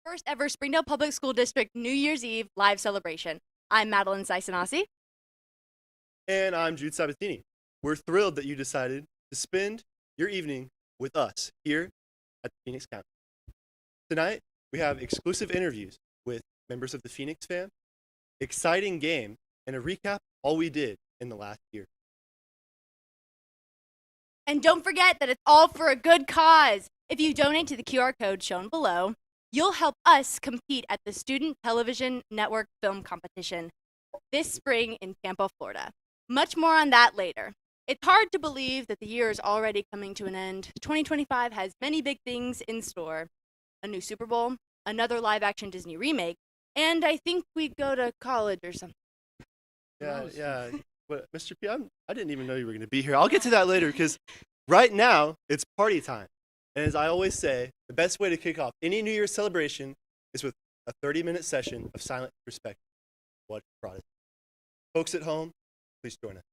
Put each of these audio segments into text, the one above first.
first ever Springdale Public School District New Year's Eve live celebration. I'm Madeline Saisanasi. And I'm Jude Sabatini. We're thrilled that you decided to spend your evening with us here at the Phoenix County. Tonight, we have exclusive interviews with members of the Phoenix fam, exciting game, and a recap of all we did in the last year. And don't forget that it's all for a good cause. If you donate to the QR code shown below, you'll help us compete at the Student Television Network Film Competition this spring in Tampa, Florida. Much more on that later. It's hard to believe that the year is already coming to an end. 2025 has many big things in store. A new Super Bowl, another live-action Disney remake, and I think we go to college or something. Yeah. But Mr. P, I didn't even know you were going to be here. I'll get to that later because right now it's party time. And as I always say, the best way to kick off any New Year's celebration is with a 30-minute session of silent respect. What brought us? Folks at home, please join us.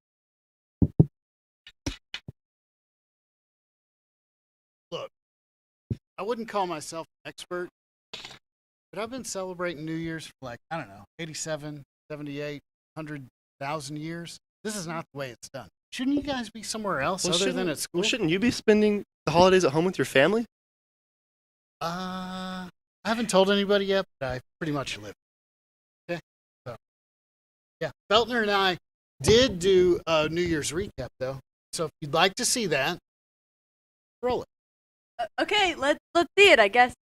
Look, I wouldn't call myself an expert, but I've been celebrating New Year's for 87, 78, 100,000 years. This is not the way it's done. Shouldn't you guys be somewhere else other than at school? Well, shouldn't you be spending the holidays at home with your family? I haven't told anybody yet, but I pretty much live. Okay? So, yeah. Feltner and I did do a New Year's recap, though. So if you'd like to see that, roll it. Okay, let's see it, I guess.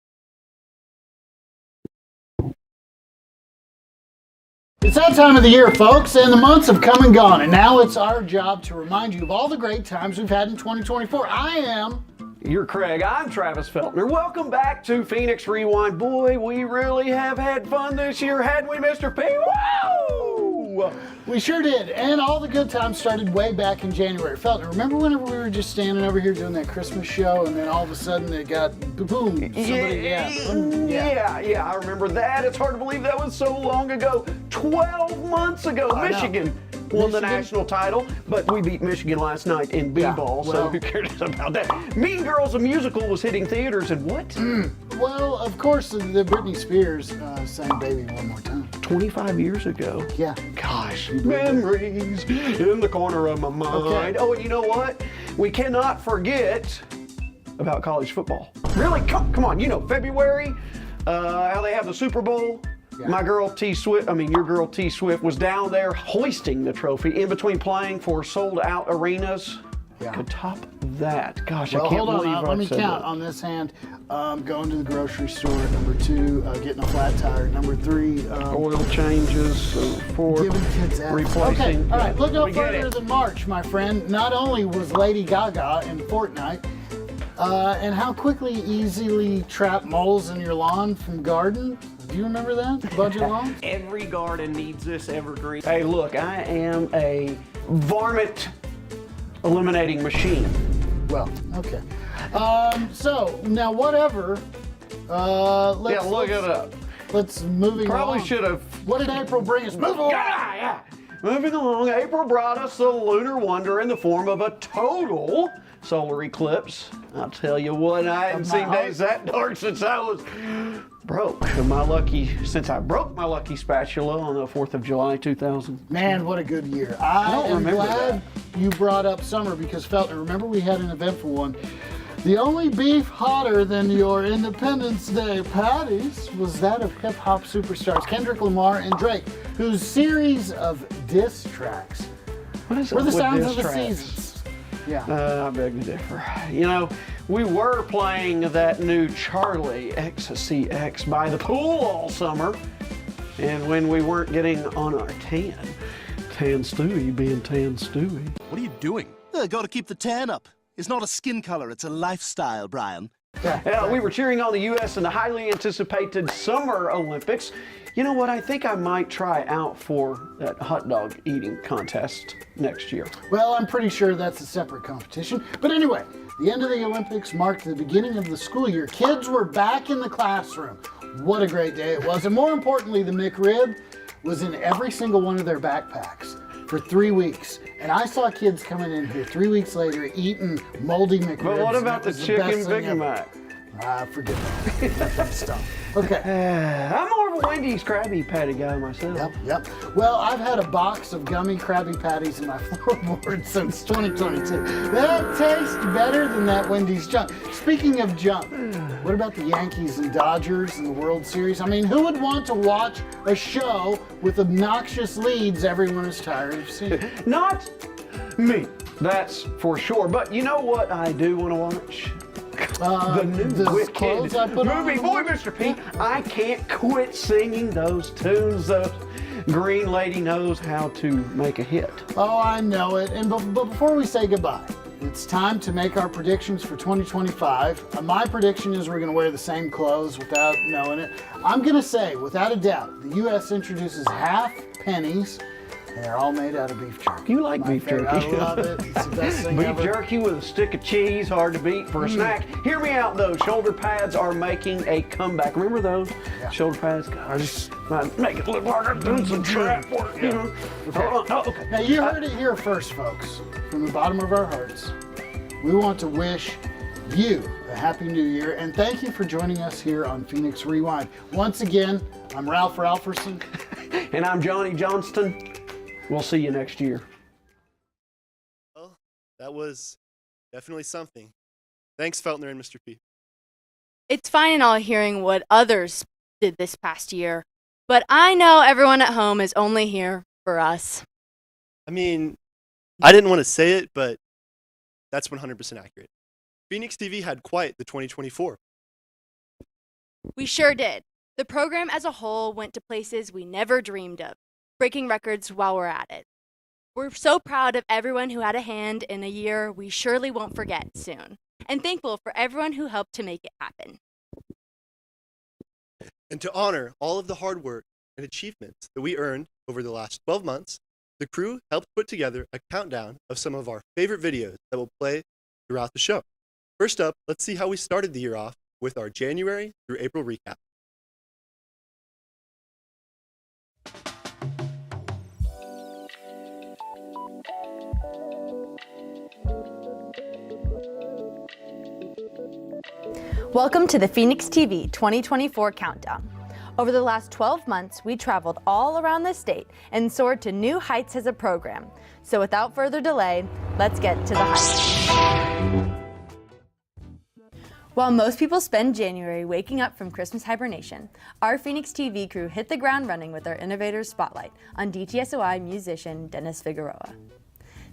It's that time of the year, folks, and the months have come and gone, and now it's our job to remind you of all the great times we've had in 2024. You're Craig. I'm Travis Feltner. Welcome back to Phoenix Rewind. Boy, we really have had fun this year, hadn't we, Mr. P? Woo! We sure did, and all the good times started way back in January. Feltner, remember whenever we were just standing over here doing that Christmas show, and then all of a sudden it got boom, Yeah, I remember that. It's hard to believe that was so long ago. 12 months ago, Michigan won the national title, but we beat Michigan last night in b-ball, so who cares about that? Mean Girls, a musical, was hitting theaters, and what? Well, of course, the Britney Spears sang Baby One More Time. 25 years ago. Yeah. Gosh, memories in the corner of my mind. Okay. Oh, and you know what? We cannot forget about college football. Really? Come on, February, how they have the Super Bowl. Yeah. My girl your girl T Swift was down there hoisting the trophy in between playing for sold out arenas. Yeah. Could top that. Gosh, I can't believe let me count on this hand. Going to the grocery store, number 2, getting a flat tire, number 3, oil changes, 4, giving kids apps. Replacing. Okay, all right, look no further than March, my friend. Not only was Lady Gaga in Fortnite, and how quickly easily trap moles in your lawn from garden. Do you remember that? Budget lawn? Every garden needs this evergreen. Hey, look, I am a varmint eliminating machine. Well, okay. So now whatever. Let's look it up. Let's moving Probably along. should have. What did April bring us? Move along. Yeah. Moving along, April brought us a lunar wonder in the form of a total solar eclipse. I'll tell you what, I hadn't seen days that dark since I broke my lucky spatula on the 4th of July 2000. Man, what a good year. I am glad you brought up summer because Feltner, remember we had an eventful one. The only beef hotter than your Independence Day patties was that of hip-hop superstars Kendrick Lamar and Drake, whose series of diss tracks were the sounds of the seasons. Yeah. I beg to differ. We were playing that new Charlie XCX by the pool all summer, and when we weren't getting on our tan Stewie being tan Stewie. What are you doing? Got to keep the tan up. It's not a skin color, it's a lifestyle, Brian. We were cheering on the U.S. in the highly anticipated Summer Olympics. You know what? I think I might try out for that hot dog eating contest next year. Well, I'm pretty sure that's a separate competition. But anyway, the end of the Olympics marked the beginning of the school year. Kids were back in the classroom. What a great day it was. And more importantly, the McRib was in every single one of their backpacks for 3 weeks. And I saw kids coming in here 3 weeks later eating moldy McRibs. But what about the chicken Big Mac? Forget that stuff. Okay. I'm more of a Wendy's Krabby Patty guy myself. Yep. Well, I've had a box of gummy Krabby Patties in my floorboard since 2022. That tastes better than that Wendy's junk. Speaking of junk, what about the Yankees and Dodgers in the World Series? I mean, who would want to watch a show with obnoxious leads everyone is tired of seeing? Not me, that's for sure. But you know what I do want to watch? The new Wicked clothes I put on. movie. Boy, Mr. P, I can't quit singing those tunes. The green lady knows how to make a hit. Oh, I know it. And but before we say goodbye, it's time to make our predictions for 2025. My prediction is we're going to wear the same clothes without knowing it. I'm going to say, without a doubt, the U.S. introduces half pennies, and they're all made out of beef jerky. You like beef jerky. I love it. It's the best thing Beef ever. jerky with a stick of cheese, hard to beat for a snack. Hear me out though, shoulder pads are making a comeback. Remember those? Yeah. Shoulder pads? Gosh, make it look like I'm doing some trap work, you know. Okay. Hold on. Oh, okay. Now, you heard it here first, folks. From the bottom of our hearts, we want to wish you a Happy New Year, and thank you for joining us here on Phoenix Rewind. Once again, I'm Ralph Ralferson. And I'm Johnny Johnston. We'll see you next year. Well, that was definitely something. Thanks, Feltner and Mr. P. It's fine and all hearing what others did this past year, but I know everyone at home is only here for us. I mean, I didn't want to say it, but that's 100% accurate. Phoenix TV had quite the 2024. We sure did. The program as a whole went to places we never dreamed of, breaking records while we're at it. We're so proud of everyone who had a hand in a year we surely won't forget soon, and thankful for everyone who helped to make it happen. And to honor all of the hard work and achievements that we earned over the last 12 months, the crew helped put together a countdown of some of our favorite videos that will play throughout the show. First up, let's see how we started the year off with our January through April recap. Welcome to the Phoenix TV 2024 Countdown. Over the last 12 months, we traveled all around the state and soared to new heights as a program. So without further delay, let's get to the heights. While most people spend January waking up from Christmas hibernation, our Phoenix TV crew hit the ground running with our Innovators Spotlight on DTSOI musician Dennis Figueroa.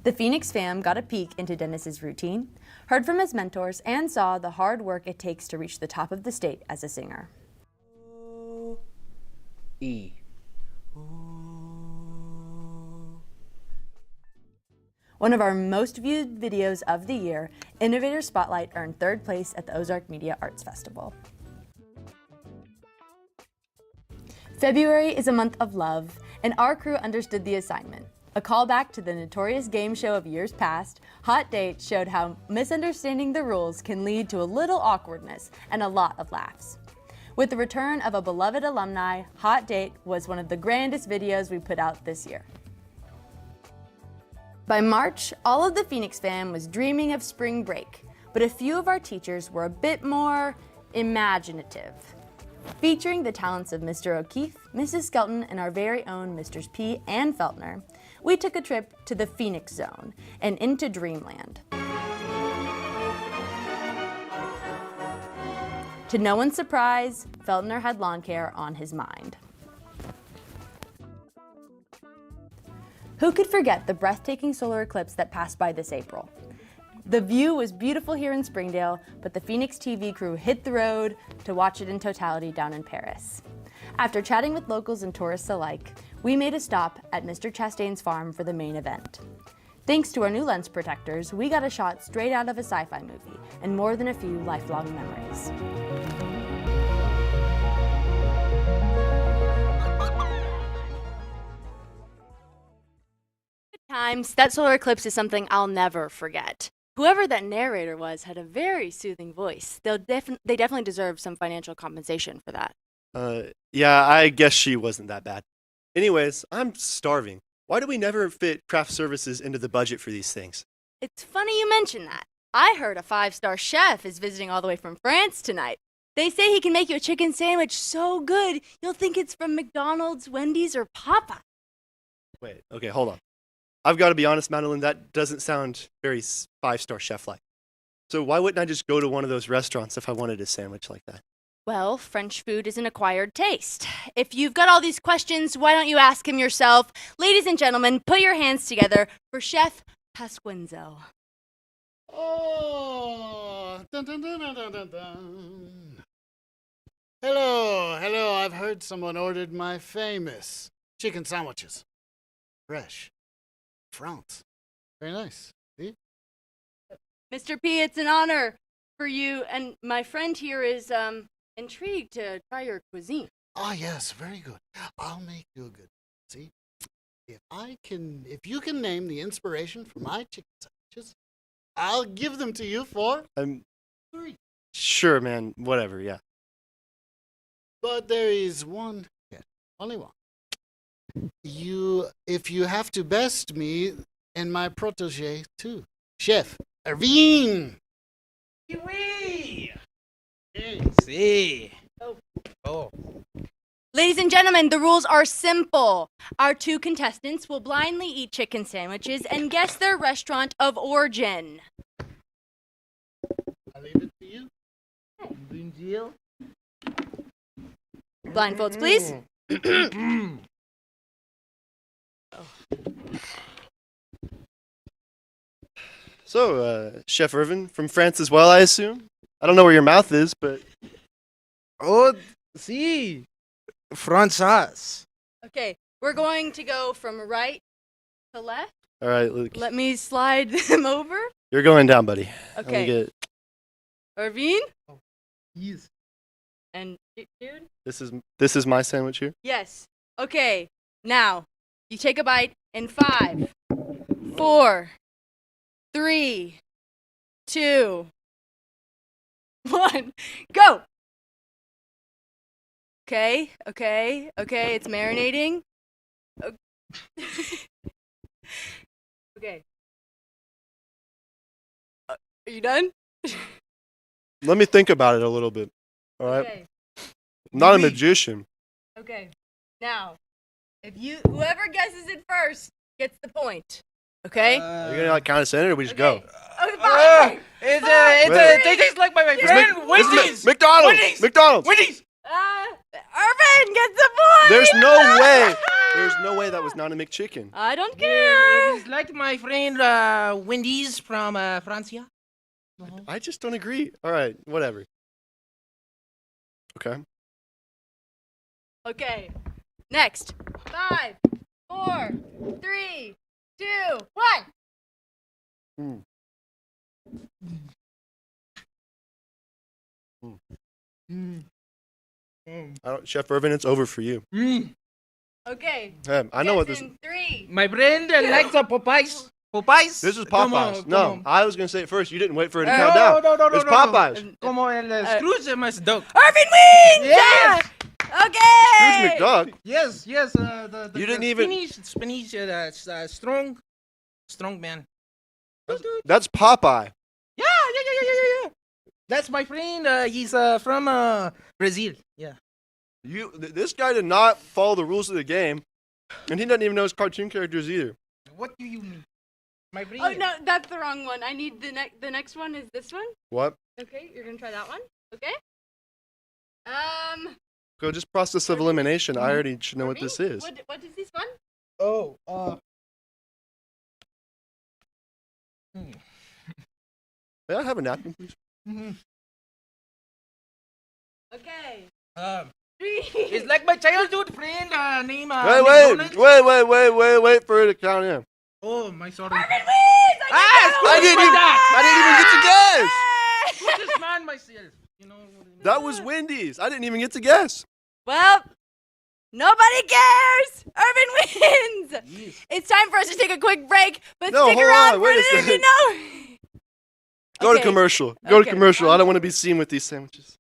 The Phoenix fam got a peek into Dennis's routine, heard from his mentors, and saw the hard work it takes to reach the top of the state as a singer. E. One of our most viewed videos of the year, Innovator Spotlight earned third place at the Ozark Media Arts Festival. February is a month of love, and our crew understood the assignment. A callback to the notorious game show of years past, Hot Date showed how misunderstanding the rules can lead to a little awkwardness and a lot of laughs. With the return of a beloved alumni, Hot Date was one of the grandest videos we put out this year. By March, all of the Phoenix fam was dreaming of spring break, but a few of our teachers were a bit more imaginative. Featuring the talents of Mr. O'Keefe, Mrs. Skelton, and our very own Mrs. P. and Feltner, we took a trip to the Phoenix Zone and into Dreamland. To no one's surprise, Feltner had lawn care on his mind. Who could forget the breathtaking solar eclipse that passed by this April? The view was beautiful here in Springdale, but the Phoenix TV crew hit the road to watch it in totality down in Paris. After chatting with locals and tourists alike, we made a stop at Mr. Chastain's farm for the main event. Thanks to our new lens protectors, we got a shot straight out of a sci-fi movie and more than a few lifelong memories. Good times, that solar eclipse is something I'll never forget. Whoever that narrator was had a very soothing voice. They definitely deserve some financial compensation for that. Yeah, I guess she wasn't that bad. Anyways, I'm starving. Why do we never fit craft services into the budget for these things? It's funny you mention that. I heard a 5-star chef is visiting all the way from France tonight. They say he can make you a chicken sandwich so good, you'll think it's from McDonald's, Wendy's, or Papa. Wait, okay, hold on. I've got to be honest, Madeline, that doesn't sound very 5-star chef-like. So why wouldn't I just go to one of those restaurants if I wanted a sandwich like that? Well, French food is an acquired taste. If you've got all these questions, why don't you ask him yourself? Ladies and gentlemen, put your hands together for Chef Pasquinzo. Oh, dun, dun, dun, dun, dun, dun, dun. Hello. I've heard someone ordered my famous chicken sandwiches. Fresh. France. Very nice. See? Mr. P, it's an honor for you, and my friend here is intrigued to try your cuisine. Ah, yes, very good. I'll make you a good. See, if you can name the inspiration for my chicken sandwiches, I'll give them to you for free. Sure, man. Whatever, yeah. But there is one catch, only one. If you have to best me and my protege too, Chef Irvine. Oui. Hey. Sí. Oh. Ladies and gentlemen, the rules are simple. Our 2 contestants will blindly eat chicken sandwiches and guess their restaurant of origin. I leave it to you. Good deal. Blindfolds, please. So, Chef Irvin, from France as well, I assume? I don't know where your mouth is, but... Oh, sí. Français. Okay, we're going to go from right to left. All right, Luke. Let me slide them over. You're going down, buddy. Let me Okay. get... Irvine? Yes. And dude? This is my sandwich here? Yes. Okay, now, you take a bite in 5, 4, 3, 2, 1, go! Okay, it's marinating. Okay. Are you done? Let me think about it a little bit. All right? Okay. I'm not a magician. Okay. Now, whoever guesses it first gets the point. Okay? Are you gonna count us in, or we just go? Okay, fine. They taste like my friend Wendy's. McDonald's. Wendy's. Irvin gets the point. There's no way. There's no way that was not a McChicken. I don't care. It is like my friend Wendy's from France. I just don't agree. All right, whatever. Okay. Okay. Next. 5, 4, 3, 2, 1. Chef Irvin, it's over for you. Okay. I know what this. In 3. My friend likes Popeyes. Popeyes. This is Come Popeyes. on, No, come on. I was gonna say it first. You didn't wait for it to count down. No. It's Popeyes. Como el Scrooge McDuck. Irvin wins! Yes. Okay. Scrooge McDuck. Yes. The You didn't even- Spanish, strong man. That's Popeye. Yeah. That's my friend. He's from Brazil. Yeah. This guy did not follow the rules of the game, and he doesn't even know his cartoon characters either. What do you mean? My friend. Oh no, that's the wrong one. I need the next one is this one. What? Okay, you're gonna try that one. Okay. Go just process of elimination. I already should know what this is. What is this one? Oh. May I have a napkin, please? Okay. 3. It's like my childhood friend named. Wait for it to count in. Oh, my sorry. Irvin wins! I didn't even get to guess. Put this man myself. You know. That was Wendy's. I didn't even get to guess. Well, nobody cares. Irvin wins. Yes. It's time for us to take a quick break, but No, stick hold around on, for wait a an second. interview. Go to Okay. commercial. Go to Okay. commercial. I don't want to be seen with these sandwiches.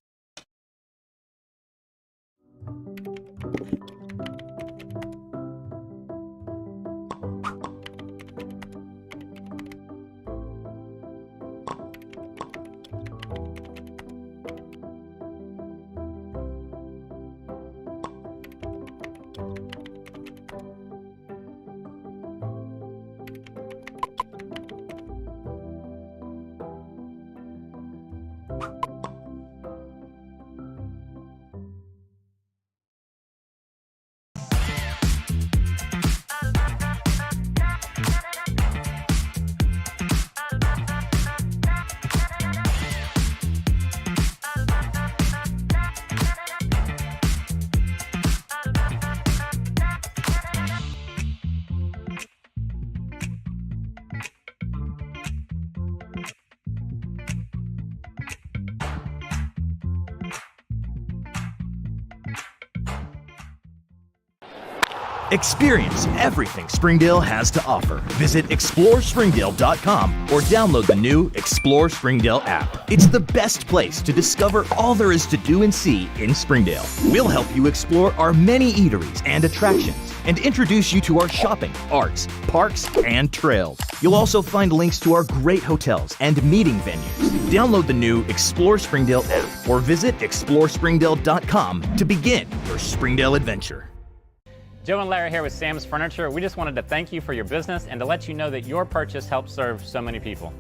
Experience everything Springdale has to offer. Visit explorespringdale.com or download the new Explore Springdale app. It's the best place to discover all there is to do and see in Springdale. We'll help you explore our many eateries and attractions and introduce you to our shopping, arts, parks, and trails. You'll also find links to our great hotels and meeting venues. Download the new Explore Springdale app or visit explorespringdale.com to begin your Springdale adventure. Joe and Larry here with Sam's Furniture. We just wanted to thank you for your business and to let you know that your purchase helps serve so many people.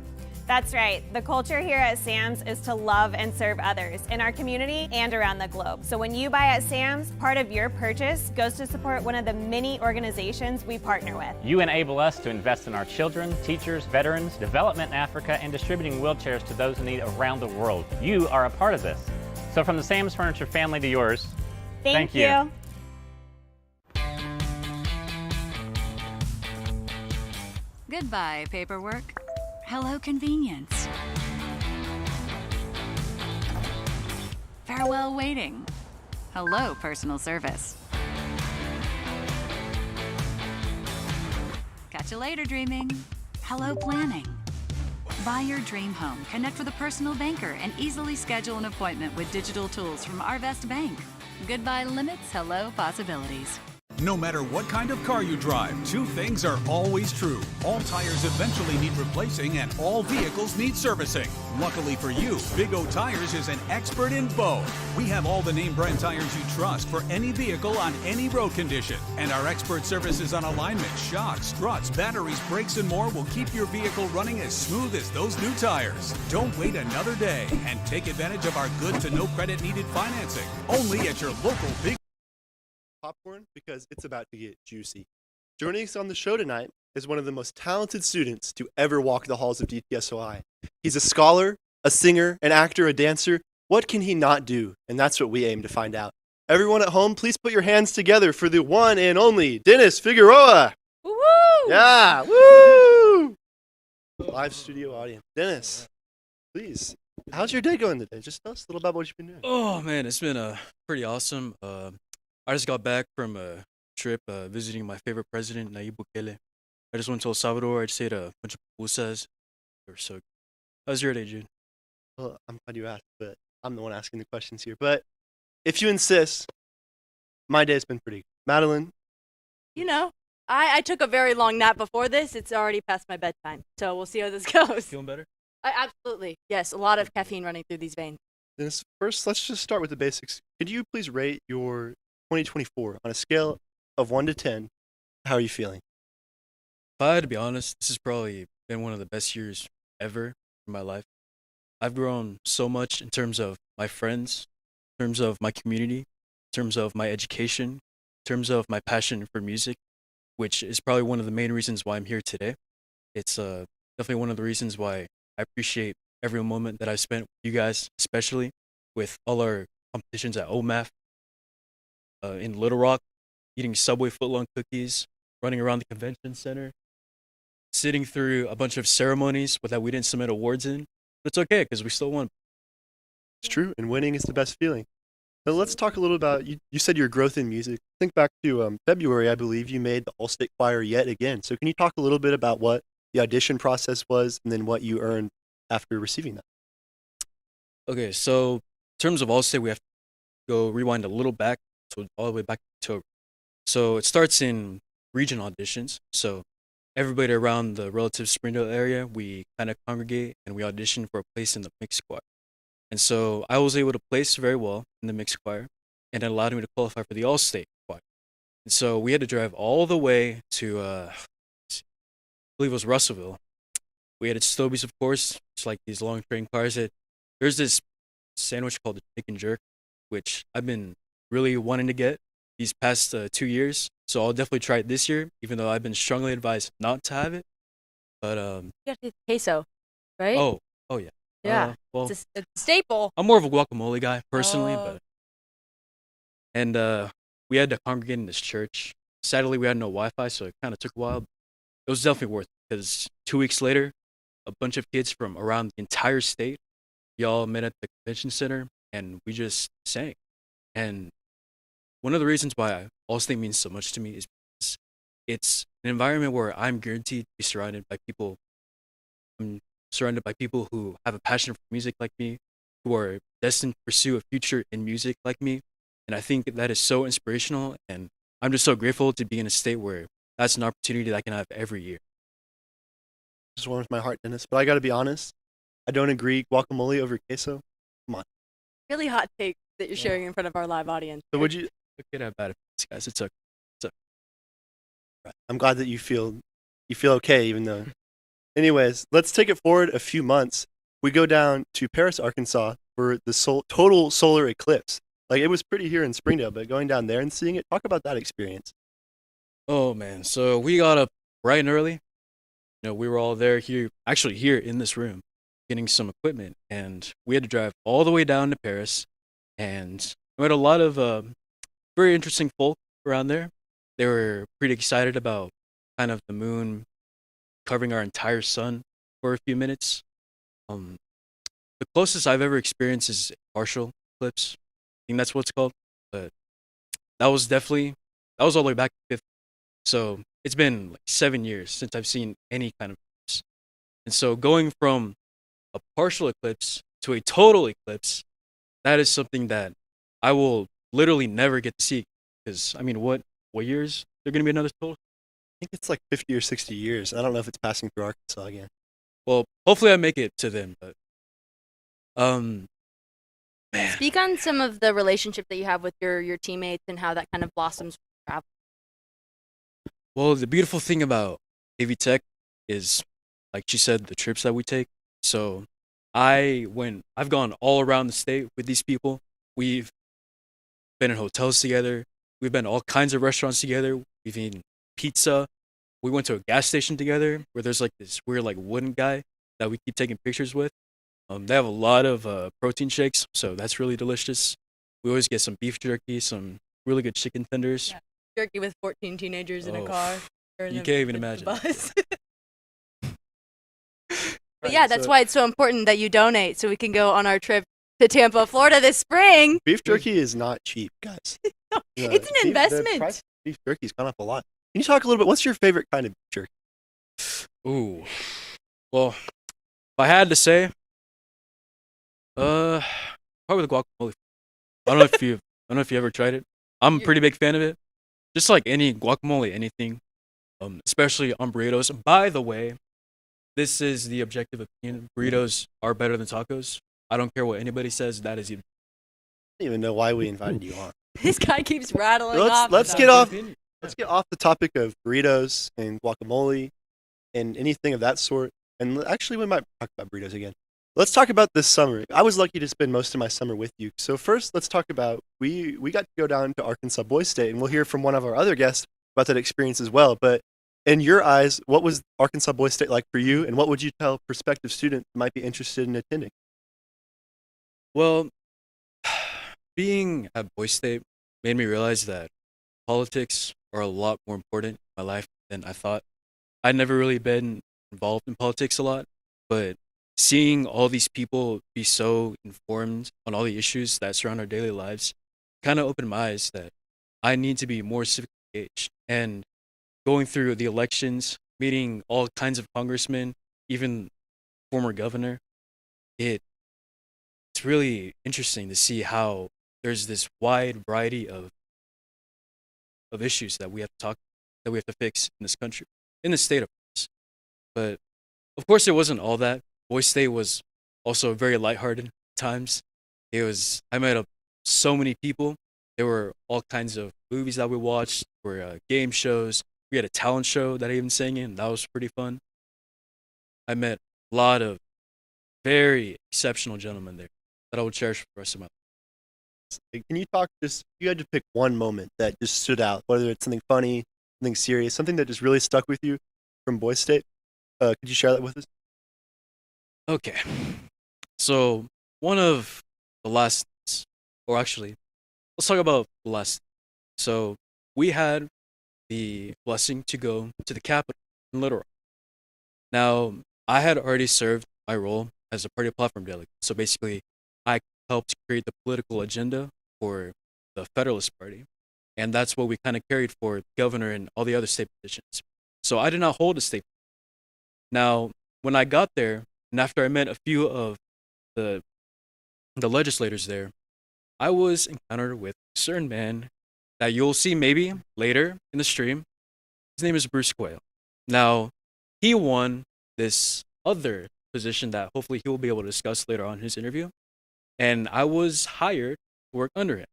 That's right. The culture here at Sam's is to love and serve others in our community and around the globe. So when you buy at Sam's, part of your purchase goes to support one of the many organizations we partner with. You enable us to invest in our children, teachers, veterans, development in Africa, and distributing wheelchairs to those in need around the world. You are a part of this. So from the Sam's Furniture family to yours, thank you. Goodbye, paperwork. Hello, convenience. Farewell, waiting. Hello, personal service. Catch you later, dreaming. Hello, planning. Buy your dream home, connect with a personal banker, and easily schedule an appointment with digital tools from Arvest Bank. Goodbye, limits. Hello, possibilities. No matter what kind of car you drive, two things are always true. All tires eventually need replacing and all vehicles need servicing. Luckily for you, Big O Tires is an expert in both. We have all the name brand tires you trust for any vehicle on any road condition. And our expert services on alignment, shocks, struts, batteries, brakes, and more will keep your vehicle running as smooth as those new tires. Don't wait another day and take advantage of our good to no credit needed financing. Only at your local Big Popcorn, because it's about to get juicy. Joining us on the show tonight is one of the most talented students to ever walk the halls of DTSOI. He's a scholar, a singer, an actor, a dancer. What can he not do? And that's what we aim to find out. Everyone at home, please put your hands together for the one and only Dennis Figueroa. Woo! Yeah, woo! Live studio audience. Dennis, please, how's your day going today? Just tell us a little about what you've been doing. Oh man, it's been pretty awesome. I just got back from a trip visiting my favorite president, Nayib Bukele. I just went to El Salvador. I just ate a bunch of pupusas. They were so good. How's your day, Jude? Well, I'm glad you asked, but I'm the one asking the questions here. But if you insist, my day's been pretty good. Madeline? You know, I took a very long nap before this. It's already past my bedtime, so we'll see how this goes. Feeling better? Absolutely. Yes, a lot of caffeine running through these veins. Dennis, first, let's just start with the basics. Could you please rate your 2024 on a scale of 1 to 10? How are you feeling? If I had to be honest, this has probably been one of the best years ever in my life. I've grown so much in terms of my friends, in terms of my community, in terms of my education, in terms of my passion for music, which is probably one of the main reasons why I'm here today. It's definitely one of the reasons why I appreciate every moment that I've spent with you guys, especially with all our competitions at OMAF, in Little Rock, eating Subway footlong cookies, running around the convention center, sitting through a bunch of ceremonies that we didn't submit awards in. But it's okay because we still won. It's true, and winning is the best feeling. Now let's talk a little about, you said your growth in music. Think back to February, I believe you made the All-State Choir yet again. So can you talk a little bit about what the audition process was and then what you earned after receiving that? Okay, so in terms of All-State, we have to go rewind a little back, so all the way back to October. So it starts in region auditions. So everybody around the relative Springdale area, we kind of congregate and we audition for a place in the mixed choir. And so I was able to place very well in the mixed choir, and it allowed me to qualify for the All-State choir. And so we had to drive all the way to, I believe it was Russellville. We had Stobies, of course, just like these long train cars. There's this sandwich called the chicken jerk, which I've been really wanting to get these past 2 years. So I'll definitely try it this year, even though I've been strongly advised not to have it. But You got the queso, right? oh yeah. Yeah. Well, It's a staple. I'm more of a guacamole guy personally, but we had to congregate in this church. Sadly, we had no Wi-Fi, so it kind of took a while. It was definitely worth it because 2 weeks later, a bunch of kids from around the entire state, y'all met at the convention center, and we just sang. And one of the reasons why All-State means so much to me is it's an environment where I'm guaranteed to be surrounded by people. I'm surrounded by people who have a passion for music like me, who are destined to pursue a future in music like me. And I think that is so inspirational. And I'm just so grateful to be in a state where that's an opportunity that I can have every year. Just warms my heart, Dennis. But I got to be honest, I don't agree. Guacamole over queso. Come on. Really hot take that you're sharing in front of our live audience. So would you? Look at how bad it is, guys. It's okay. I'm glad that you feel okay, even though. Anyways, let's take it forward a few months. We go down to Paris, Arkansas for the total solar eclipse. Like, it was pretty here in Springdale, but going down there and seeing it, talk about that experience. Oh man, so we got up bright and early. We were all here in this room, getting some equipment, and we had to drive all the way down to Paris. And we had a lot of very interesting folk around there. They were pretty excited about kind of the moon covering our entire sun for a few minutes. The closest I've ever experienced is a partial eclipse. I think that's what it's called. But that was all the way back to 5th. So it's been like 7 years since I've seen any kind of eclipse. And so going from a partial eclipse to a total eclipse, that is something that I will literally never get to see. Because, I mean, what years? They're going to be another total? I think it's like 50 or 60 years. I don't know if it's passing through Arkansas again. Well, hopefully I make it to then, but man. Speak on some of the relationship that you have with your teammates and how that kind of blossoms from travel. Well, the beautiful thing about AV Tech is, like she said, the trips that we take. So I've gone all around the state with these people. We've been in hotels together. We've been to all kinds of restaurants together. We've eaten pizza. We went to a gas station together where there's like this weird like wooden guy that we keep taking pictures with. They have a lot of protein shakes, so that's really delicious. We always get some beef jerky, some really good chicken tenders. Yeah. Jerky with 14 teenagers in a car. You can't even imagine. Bus. But yeah, that's why it's so important that you donate so we can go on our trip to Tampa, Florida this spring. Beef jerky is not cheap, guys. It's an investment. The price of beef jerky's gone up a lot. Can you talk a little bit? What's your favorite kind of beef jerky? Ooh. Well, if I had to say, probably the guacamole. I don't know if you ever tried it. I'm a pretty big fan of it. Just like any guacamole, anything, especially on burritos. By the way, this is the objective opinion. Burritos are better than tacos. I don't care what anybody says. That is. I don't even know why we invited you on. This guy keeps rattling off. Let's get off the topic of burritos and guacamole and anything of that sort. And actually, we might talk about burritos again. Let's talk about this summer. I was lucky to spend most of my summer with you. So first, let's talk about we got to go down to Arkansas Boys State, and we'll hear from one of our other guests about that experience as well. But in your eyes, what was Arkansas Boys State like for you, and what would you tell prospective students who might be interested in attending? Well, being at Boys State made me realize that politics are a lot more important in my life than I thought. I'd never really been involved in politics a lot, but seeing all these people be so informed on all the issues that surround our daily lives kind of opened my eyes that I need to be more civically engaged. And going through the elections, meeting all kinds of congressmen, even former governor, it's really interesting to see how there's this wide variety of issues that we have to fix in this country, in the state of course. But of course, it wasn't all that. Boys State was also very lighthearted at times. I met up so many people. There were all kinds of movies that we watched, there were game shows. We had a talent show that I even sang in. That was pretty fun. I met a lot of very exceptional gentlemen there that I will cherish for the rest of my life. Can you talk you had to pick one moment that just stood out, whether it's something funny, something serious, something that just really stuck with you from Boys State? Could you share that with us? Okay. So one of the last, or actually, let's talk about the last. So we had the blessing to go to the Capitol in Little Rock. Now, I had already served my role as a party platform delegate. So basically, I helped create the political agenda for the Federalist Party. and that's what we kind of carried for governor and all the other state positions. So I did not hold a state. Now, when I got there, and after I met a few of the legislators there, I was encountered with a certain man that you'll see maybe later in the stream. His name is Bruce Quail. Now, he won this other position that hopefully he will be able to discuss later on in his interview, and I was hired to work under him.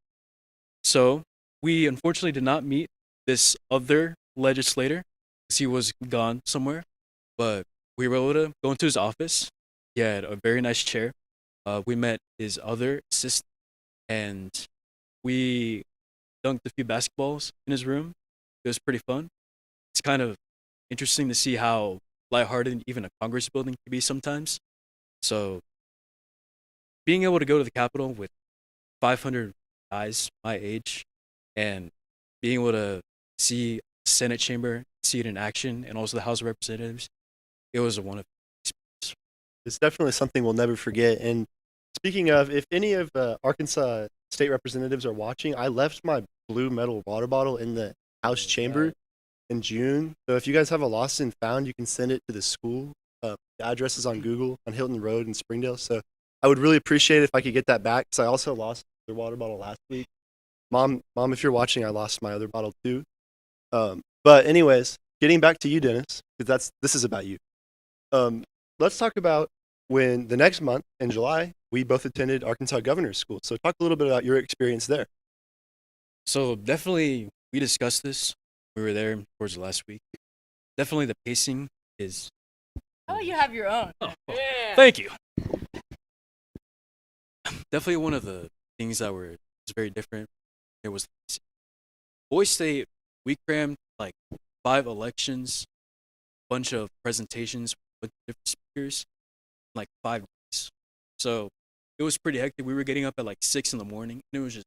So we unfortunately did not meet this other legislator because he was gone somewhere, but we were able to go into his office. He had a very nice chair. We met his other assistant, and we dunked a few basketballs in his room. It was pretty fun. It's kind of interesting to see how lighthearted even a Congress building can be sometimes. So being able to go to the Capitol with 500 guys my age and being able to see the Senate chamber, see it in action, and also the House of Representatives, it was a wonderful experience. It's definitely something we'll never forget. And speaking of, if any of the Arkansas state representatives are watching, I left my blue metal water bottle in the House chamber in June. So if you guys have a lost and found, you can send it to the school. The address is on Google on Hilton Road in Springdale. So I would really appreciate it if I could get that back, because I also lost their water bottle last week. Mom, if you're watching, I lost my other bottle too. But anyways, getting back to you, Dennis, because this is about you. Let's talk about when the next month in July, we both attended Arkansas Governor's School. So talk a little bit about your experience there. So definitely, we discussed this. We were there towards the last week. Definitely the pacing is... Oh, you have your own. Oh, yeah. Thank you. Definitely one of the things that was very different. It was Boys State. We crammed like 5 elections, bunch of presentations with different speakers, in like 5 days. So it was pretty hectic. We were getting up at like 6 in the morning, and it was just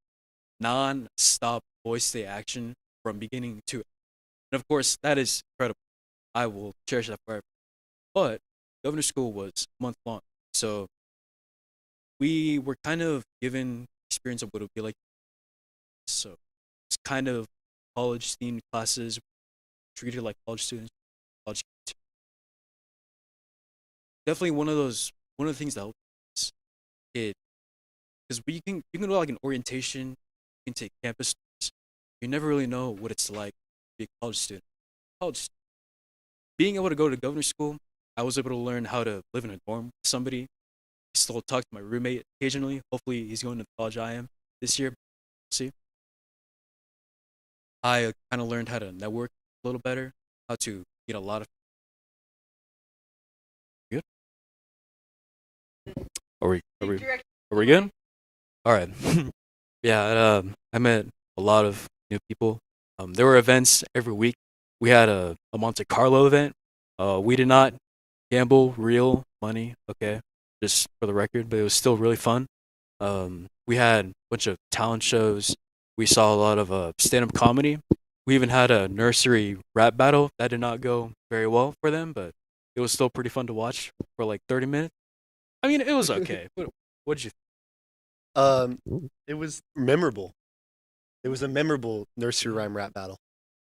non-stop Boys State action from beginning to end. And of course, that is incredible. I will cherish that forever. But Governor's School was a month long, so we were kind of given experience of what it would be like. So it's kind of college-themed classes, treated like college students, college kids. Definitely one of the things that helped is it, because you can do like an orientation, you can take campus tours. You never really know what it's like to be a college student. Being able to go to Governor's School, I was able to learn how to live in a dorm with somebody. I still talk to my roommate occasionally. Hopefully he's going to the college I am this year. See? I kind of learned how to network a little better, how to get a lot of... Good? Are we good? All right. Yeah, I met a lot of new people. There were events every week. We had a Monte Carlo event. We did not gamble real money, okay, just for the record, but it was still really fun. We had a bunch of talent shows. We saw a lot of stand-up comedy. We even had a nursery rap battle. That did not go very well for them, but it was still pretty fun to watch for like 30 minutes. I mean, it was okay. What did you think? It was memorable. It was a memorable nursery rhyme rap battle.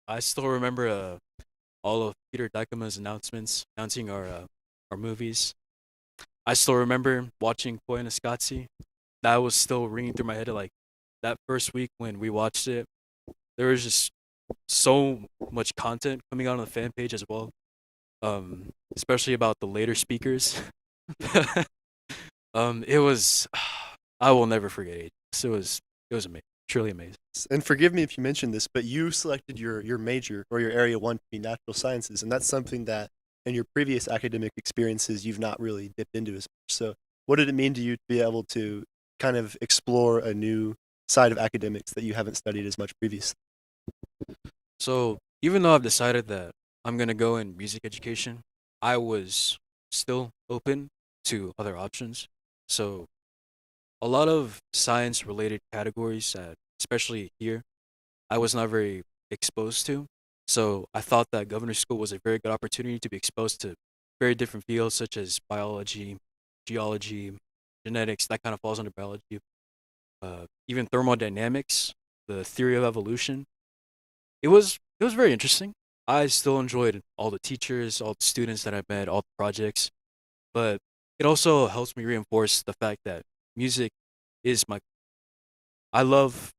I still remember all of Peter Dykema's announcements, announcing our movies. I still remember watching Koi and Escazzi. That was still ringing through my head. Like that first week when we watched it, there was just so much content coming out on the fan page as well, especially about the later speakers. It was, I will never forget it. It was amazing, truly amazing. And forgive me if you mentioned this, but you selected your major or your area 1 to be natural sciences, and that's something that in your previous academic experiences you've not really dipped into as much. So what did it mean to you to be able to kind of explore a new side of academics that you haven't studied as much previously? So even though I've decided that I'm going to go in music education, I was still open to other options. So a lot of science-related categories, especially here, I was not very exposed to. So I thought that Governor's School was a very good opportunity to be exposed to very different fields such as biology, geology, genetics, that kind of falls under biology. Even thermodynamics, the theory of evolution, it was very interesting. I still enjoyed all the teachers, all the students that I met, all the projects, but it also helps me reinforce the fact that music is my I love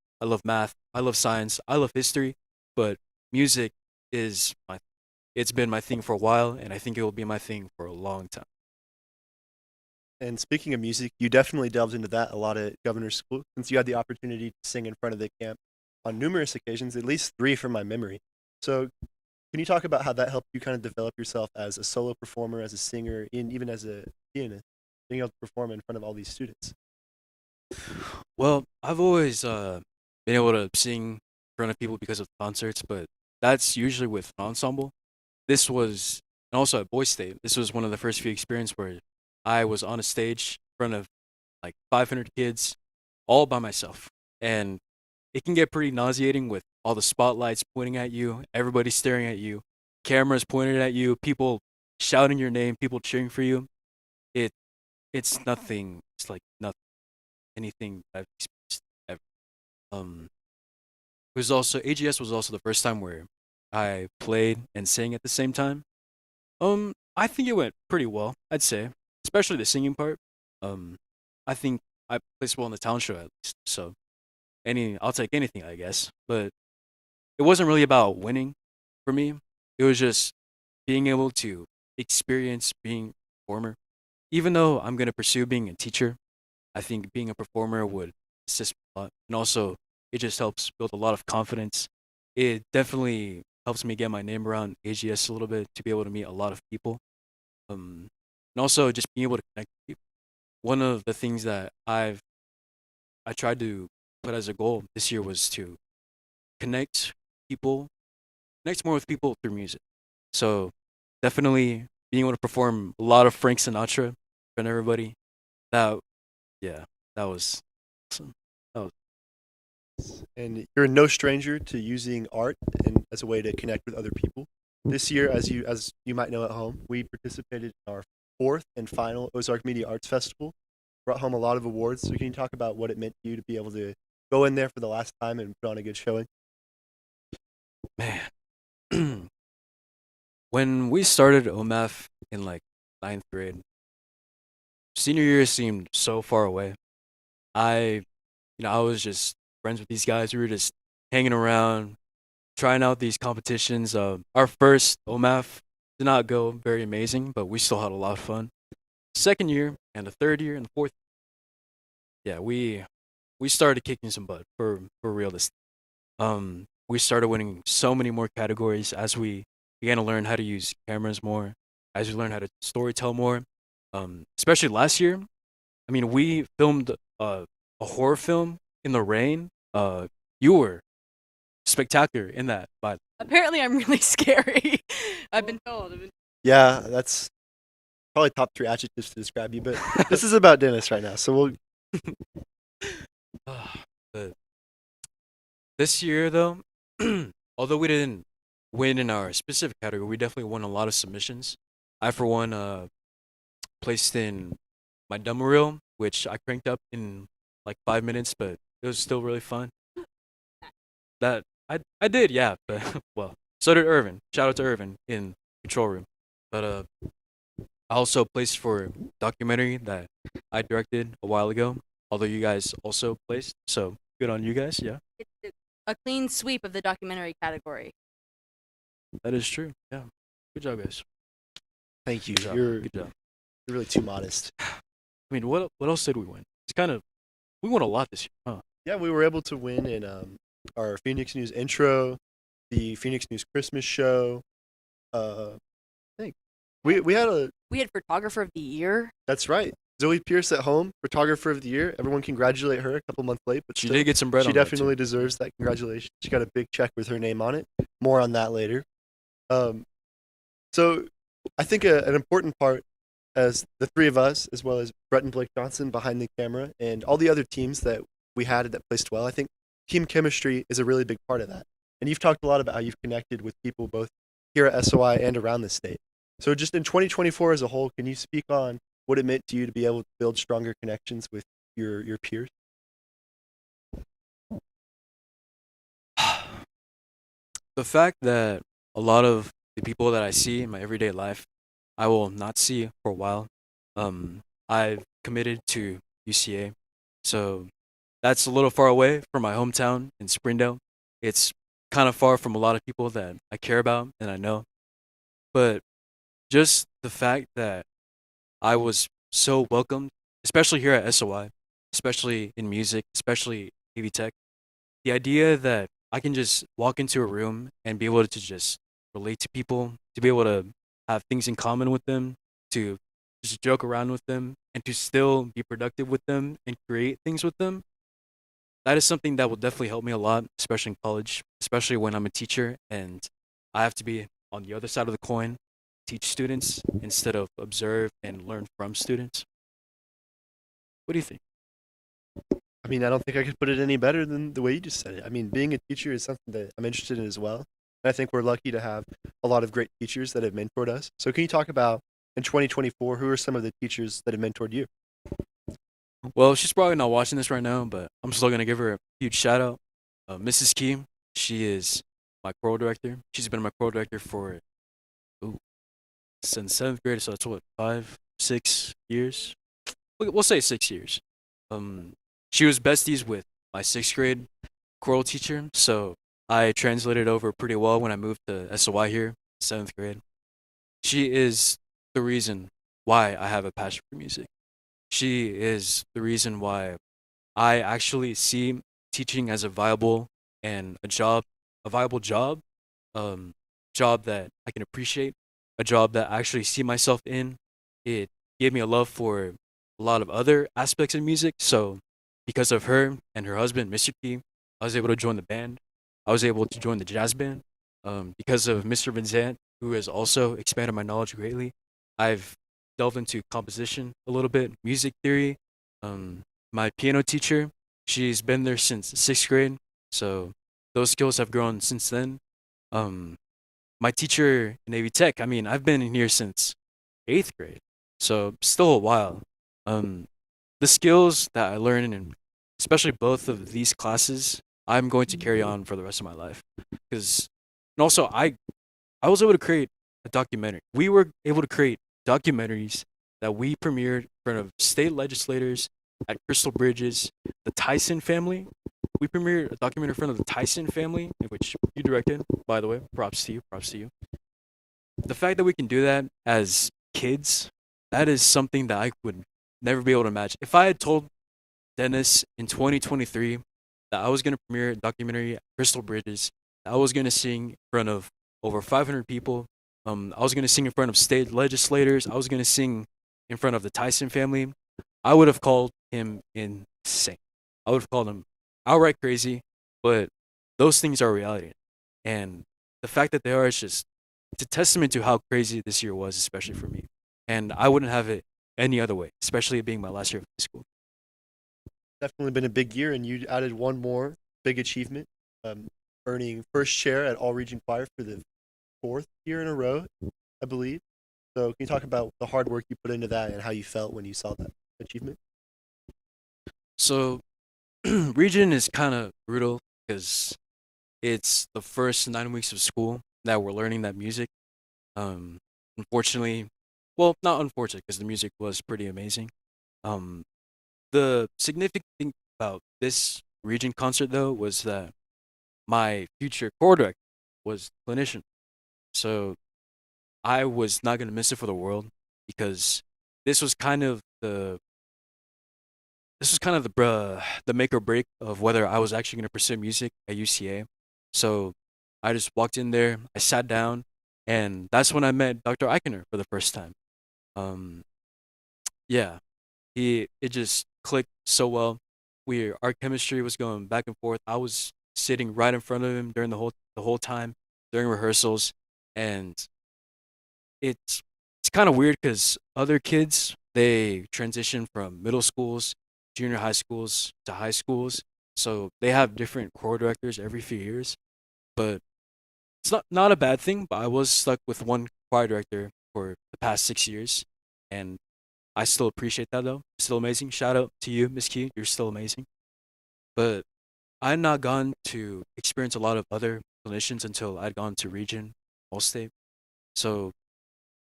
math, I love science, I love history, but music is my it's been my thing for a while and I think it will be my thing for a long time. And speaking of music, you definitely delved into that a lot at Governor's School since you had the opportunity to sing in front of the camp on numerous occasions, at least 3 from my memory. So can you talk about how that helped you kind of develop yourself as a solo performer, as a singer, and even as a pianist, being able to perform in front of all these students? Well, I've always been able to sing in front of people because of concerts, but that's usually with an ensemble. This was, and also at Boys State, this was one of the first few experiences where I was on a stage in front of like 500 kids all by myself. And it can get pretty nauseating with all the spotlights pointing at you, everybody staring at you, cameras pointed at you, people shouting your name, people cheering for you. It it's nothing. It's like nothing anything I've experienced ever. It was also AGS was also the first time where I played and sang at the same time. I think it went pretty well, I'd say, especially the singing part. I think I placed well in the talent show at least. So I'll take anything, I guess. But it wasn't really about winning for me. It was just being able to experience being a performer. Even though I'm gonna pursue being a teacher, I think being a performer would assist me a lot. And also it just helps build a lot of confidence. It definitely helps me get my name around AGS a little bit to be able to meet a lot of people. And also just being able to connect with people. One of the things that I tried to put as a goal this year was to connect people, connect more with people through music. So definitely being able to perform a lot of Frank Sinatra in front of everybody. That yeah, that was awesome. That was And you're no stranger to using art and as a way to connect with other people. This year, as you might know at home, we participated in our 4th and final Ozark Media Arts Festival. Brought home a lot of awards. So can you talk about what it meant to you to be able to go in there for the last time and put on a good showing? man. When we started OMAF in like 9th grade, senior year seemed so far away. I was just friends with these guys. We were just hanging around, trying out these competitions. Our first OMAF did not go very amazing, but we still had a lot of fun. Second year and the third year and the fourth, yeah, we started kicking some butt for real this. We started winning so many more categories as we began to learn how to use cameras more, as we learned how to storytell more. Especially last year, I mean, we filmed a horror film in the rain. You were spectacular in that, but Apparently, I'm really scary. I've been told. Yeah, that's probably top 3 adjectives to describe you, but this is about Dennis right now. So we'll but this year though, although we didn't win in our specific category, we definitely won a lot of submissions. I for one placed in my demo reel, which I cranked up in like 5 minutes, but it was still really fun. That I did, yeah, but well, so did Irvin. Shout out to Irvin in control room. But I also placed for documentary that I directed a while ago, although you guys also placed, so good on you guys, yeah. It's a clean sweep of the documentary category. That is true, yeah. Good job, guys. thank you. Good job. You're Good job. really too modest. I mean, what else did we win? We won a lot this year, huh? Yeah, we were able to win in our Phoenix News intro, the Phoenix News Christmas show. I think we had We had photographer of the year. that's right. Zoe Pierce at home, photographer of the year. Everyone congratulate her a couple months late, but She still, did get some bread she on that, definitely deserves that congratulations. She got a big check with her name on it. More on that later. So I think an important part, as the 3 of us, as well as Brett and Blake Johnson behind the camera, and all the other teams that we had that placed well, I think team chemistry is a really big part of that. And you've talked a lot about how you've connected with people both here at SOI and around the state. So just in 2024 as a whole, can you speak on what it meant to you to be able to build stronger connections with your peers? The fact that a lot of the people that I see in my everyday life, I will not see for a while. I've committed to UCA, so that's a little far away from my hometown in Springdale. It's kind of far from a lot of people that I care about and I know. But just the fact that I was so welcomed, especially here at SOI, especially in music, especially AV Tech, the idea that I can just walk into a room and be able to just relate to people, to be able to have things in common with them, to just joke around with them, and to still be productive with them and create things with them, that is something that will definitely help me a lot, especially in college, especially when I'm a teacher and I have to be on the other side of the coin, teach students instead of observe and learn from students. What do you think? I mean, I don't think I could put it any better than the way you just said it. I mean, being a teacher is something that I'm interested in as well. And I think we're lucky to have a lot of great teachers that have mentored us. So can you talk about in 2024, who are some of the teachers that have mentored you? Well, she's probably not watching this right now, but I'm still gonna give her a huge shout out. Mrs. Key, she is my choral director. She's been my choral director for since seventh grade, so that's what 5, 6 years. We'll say 6 years. She was besties with my sixth grade choral teacher, so I translated over pretty well when I moved to SOI here, seventh grade. She is the reason why I have a passion for music. She is the reason why I actually see teaching as a viable and a viable job, job that I can appreciate, a job that I actually see myself in. It gave me a love for a lot of other aspects of music. So because of her and her husband, Mr. P, I was able to join the band. I was able to join the jazz band. Because of Mr. Vincent, who has also expanded my knowledge greatly, I've delved into composition a little bit, music theory. My piano teacher, she's been there since sixth grade, so those skills have grown since then. My teacher in AV Tech, I mean, I've been in here since eighth grade, so still a while. The skills that I learn in especially both of these classes, I'm going to carry on for the rest of my life. Because, and also, I was able to create a documentary. We were able to create documentaries that we premiered in front of state legislators at Crystal Bridges, the Tyson family. We premiered a documentary in front of the Tyson family, which you directed, by the way. Props to you. Props to you. The fact that we can do that as kids, that is something that I would never be able to imagine. If I had told Dennis in 2023 that I was going to premiere a documentary at Crystal Bridges, that I was going to sing in front of over 500 people, I was going to sing in front of state legislators, I was going to sing in front of the Tyson family, I would have called him insane. I would have called him outright crazy, but those things are reality. And the fact that they are, it's a testament to how crazy this year was, especially for me. And I wouldn't have it any other way, especially it being my last year of high school. Definitely been a big year, and you added one more big achievement, earning first chair at All Region Choir for the 4th year in a row, I believe. So can you talk about the hard work you put into that and how you felt when you saw that achievement? So, region is kind of brutal because it's the first 9 weeks of school that we're learning that music. Unfortunately, well, not unfortunate because the music was pretty amazing. The significant thing about this region concert, though, was that my future choir director was a clinician. So I was not going to miss it for the world because this was kind of the the make or break of whether I was actually going to pursue music at UCA. So I just walked in there, I sat down, and that's when I met Dr. Eichner for the first time. Yeah, it just clicked so well. Our chemistry was going back and forth. I was sitting right in front of him during the whole time during rehearsals, and it's kind of weird because other kids, they transition from middle schools, junior high schools to high schools, so they have different choral directors every few years. But it's not a bad thing. But I was stuck with one choir director for the past 6 years, and I still appreciate that though. Still amazing. Shout out to you, Miss Key. You're still amazing. But I've not gone to experience a lot of other clinicians until I'd gone to region, all state. So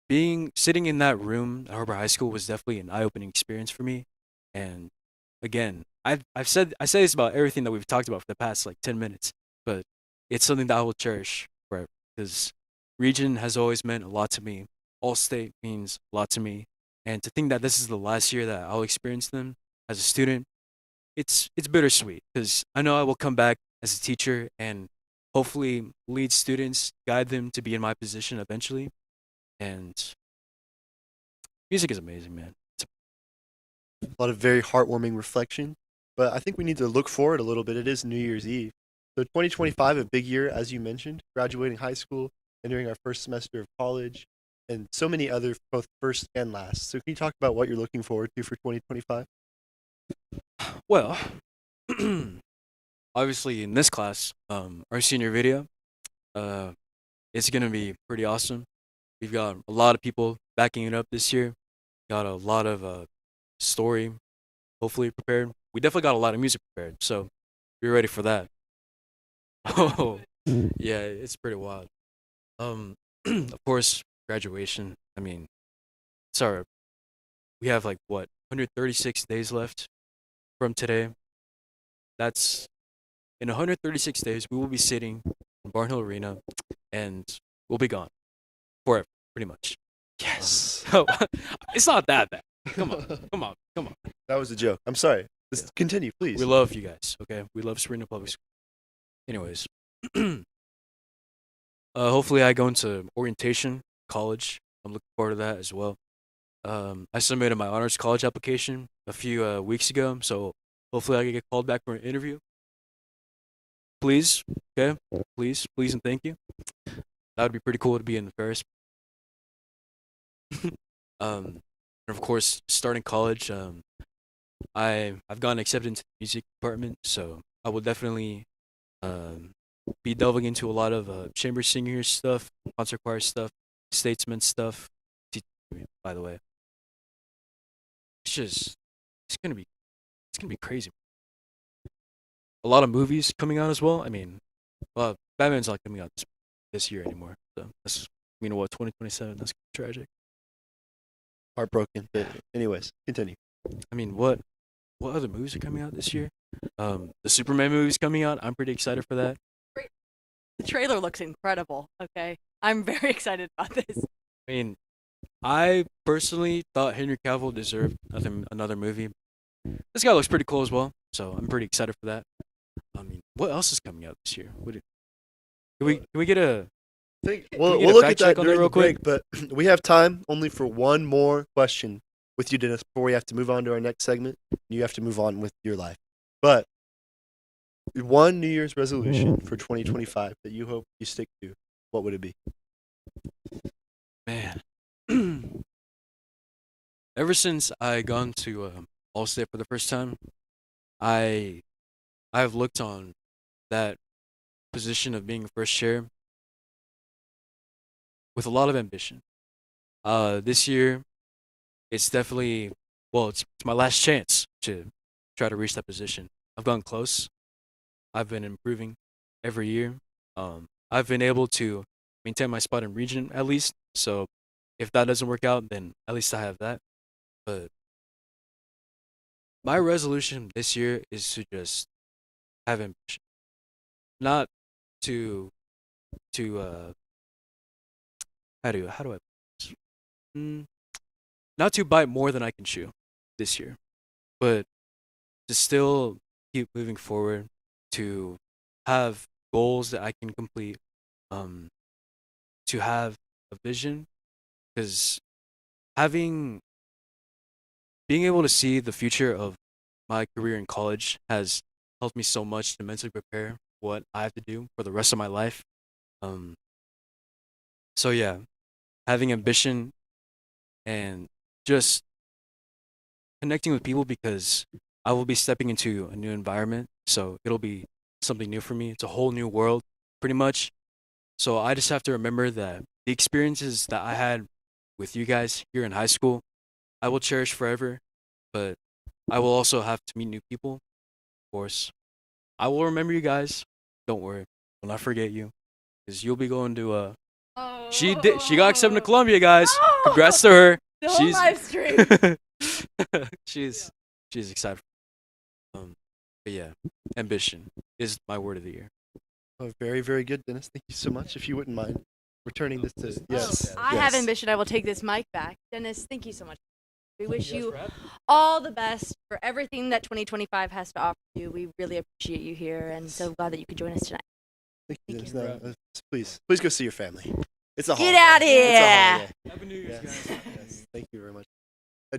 sitting in that room at Harbor High School was definitely an eye-opening experience for me. And again, I say this about everything that we've talked about for the past like 10 minutes, but it's something that I will cherish forever because region has always meant a lot to me. All state means a lot to me, and to think that this is the last year that I'll experience them as a student, it's bittersweet because I know I will come back as a teacher and hopefully lead students, guide them to be in my position eventually. And music is amazing, man. A lot of very heartwarming reflection, but I think we need to look forward a little bit. It is New Year's Eve. So 2025, a big year, as you mentioned, graduating high school, entering our first semester of college, and so many other both first and last. So can you talk about what you're looking forward to for 2025? Well, obviously in this class, our senior video, it's gonna be pretty awesome. We've got a lot of people backing it up this year. Got a lot of story, hopefully prepared. We definitely got a lot of music prepared, so be ready for that. Oh, yeah, it's pretty wild. Of course, graduation. I mean, we have like what 136 days left from today. That's in 136 days we will be sitting in Barnhill Arena, and we'll be gone forever, pretty much. Yes. It's not that bad. Come on. That was a joke. I'm sorry. Just continue, please. We love you guys. Okay, we love Springdale Public School. Anyways, hopefully I go into orientation college. I'm looking forward to that as well. I submitted my honors college application a few weeks ago, so hopefully I can get called back for an interview. Please, okay? Please, and thank you. That would be pretty cool to be in the Ferris. And of course, starting college, I've gotten accepted into the music department, so I will definitely be delving into a lot of chamber singers stuff, concert choir stuff, statesman stuff. By the way, it's gonna be crazy. A lot of movies coming out as well. I mean, well, Batman's not coming out this year anymore. So that's 2027. That's tragic. Heartbroken. But anyways, continue. I mean, what other movies are coming out this year? The Superman movie's coming out. I'm pretty excited for that. The trailer looks incredible. Okay, I'm very excited about this. I mean, I personally thought Henry Cavill deserved another movie. This guy looks pretty cool as well, so I'm pretty excited for that. I mean, what else is coming out this year? Can we get a? We'll look at that during the break, but we have time only for one more question with you, Dennis, before we have to move on to our next segment. You have to move on with your life. But one New Year's resolution for 2025 that you hope you stick to, what would it be? Man, ever since I gone to All-State for the first time, I've looked on that position of being first chair with a lot of ambition. This year, it's definitely it's my last chance to try to reach that position. I've gone close. I've been improving every year. I've been able to maintain my spot in region at least. So if that doesn't work out, then at least I have that. But my resolution this year is to just have ambition, not to how do I put this? Not to bite more than I can chew this year, but to still keep moving forward, to have goals that I can complete, to have a vision, because being able to see the future of my career in college has helped me so much to mentally prepare what I have to do for the rest of my life. So yeah, having ambition and just connecting with people, because I will be stepping into a new environment, so it'll be something new for me. It's a whole new world, pretty much. So I just have to remember that the experiences that I had with you guys here in high school, I will cherish forever, but I will also have to meet new people, of course. I will remember you guys. Don't worry. Will not forget you. because you'll be going to She got accepted to Columbia, guys. Congrats to her. The whole live stream. she's excited. But yeah, ambition is my word of the year. Oh, very, very good, Dennis. Thank you so much. If you wouldn't mind returning this to yes. I have ambition. I will take this mic back. Dennis, thank you so much. We wish you all the best for everything that 2025 has to offer you. We really appreciate you here, and so glad that you could join us tonight. Thank you. No, please go see your family. It's a Get out of here. Happy New Year's, guys. Yes, thank you very much.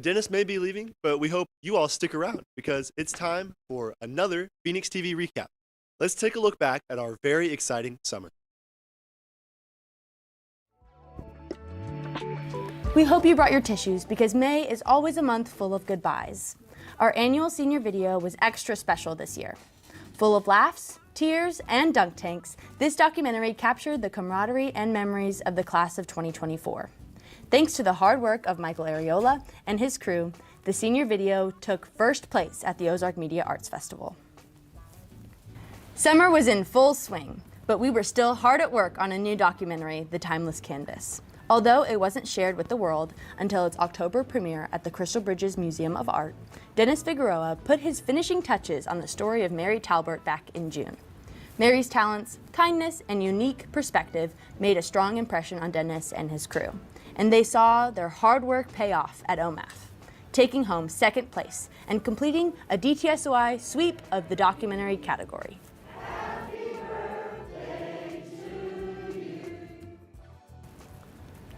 Dennis may be leaving, but we hope you all stick around because it's time for another Phoenix TV recap. Let's take a look back at our very exciting summer. We hope you brought your tissues because May is always a month full of goodbyes. Our annual senior video was extra special this year. Full of laughs, tears, and dunk tanks, this documentary captured the camaraderie and memories of the class of 2024. Thanks to the hard work of Michael Ariola and his crew, the senior video took first place at the Ozark Media Arts Festival. Summer was in full swing, but we were still hard at work on a new documentary, The Timeless Canvas. Although it wasn't shared with the world until its October premiere at the Crystal Bridges Museum of Art, Dennis Figueroa put his finishing touches on the story of Mary Talbert back in June. Mary's talents, kindness, and unique perspective made a strong impression on Dennis and his crew, and they saw their hard work pay off at OMAF, taking home second place and completing a DTSOI sweep of the documentary category.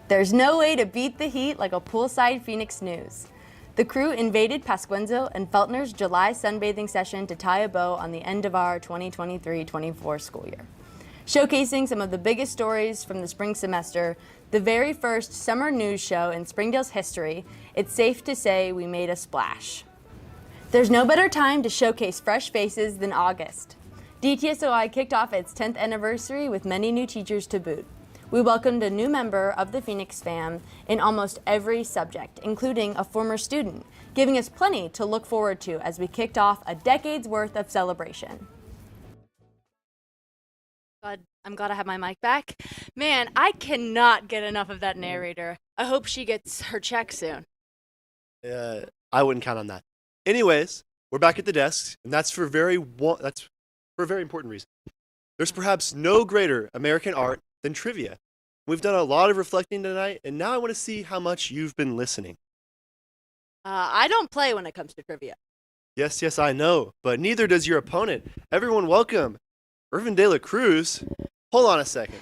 There's no way to beat the heat like a poolside Phoenix news. The crew invaded Pascuenzo and Feltner's July sunbathing session to tie a bow on the end of our 2023-24 school year. Showcasing some of the biggest stories from the spring semester, the very first summer news show in Springdale's history, it's safe to say we made a splash. There's no better time to showcase fresh faces than August. DTSOI kicked off its 10th anniversary with many new teachers to boot. We welcomed a new member of the Phoenix fam in almost every subject, including a former student, giving us plenty to look forward to as we kicked off a decade's worth of celebration. I'm glad I have my mic back. Man, I cannot get enough of that narrator. I hope she gets her check soon. I wouldn't count on that. Anyways, we're back at the desks, and that's for a very important reason. There's perhaps no greater American art than trivia. We've done a lot of reflecting tonight, and now I want to see how much you've been listening. I don't play when it comes to trivia. Yes, I know, but neither does your opponent. Everyone welcome Irvin De La Cruz. Hold on a second.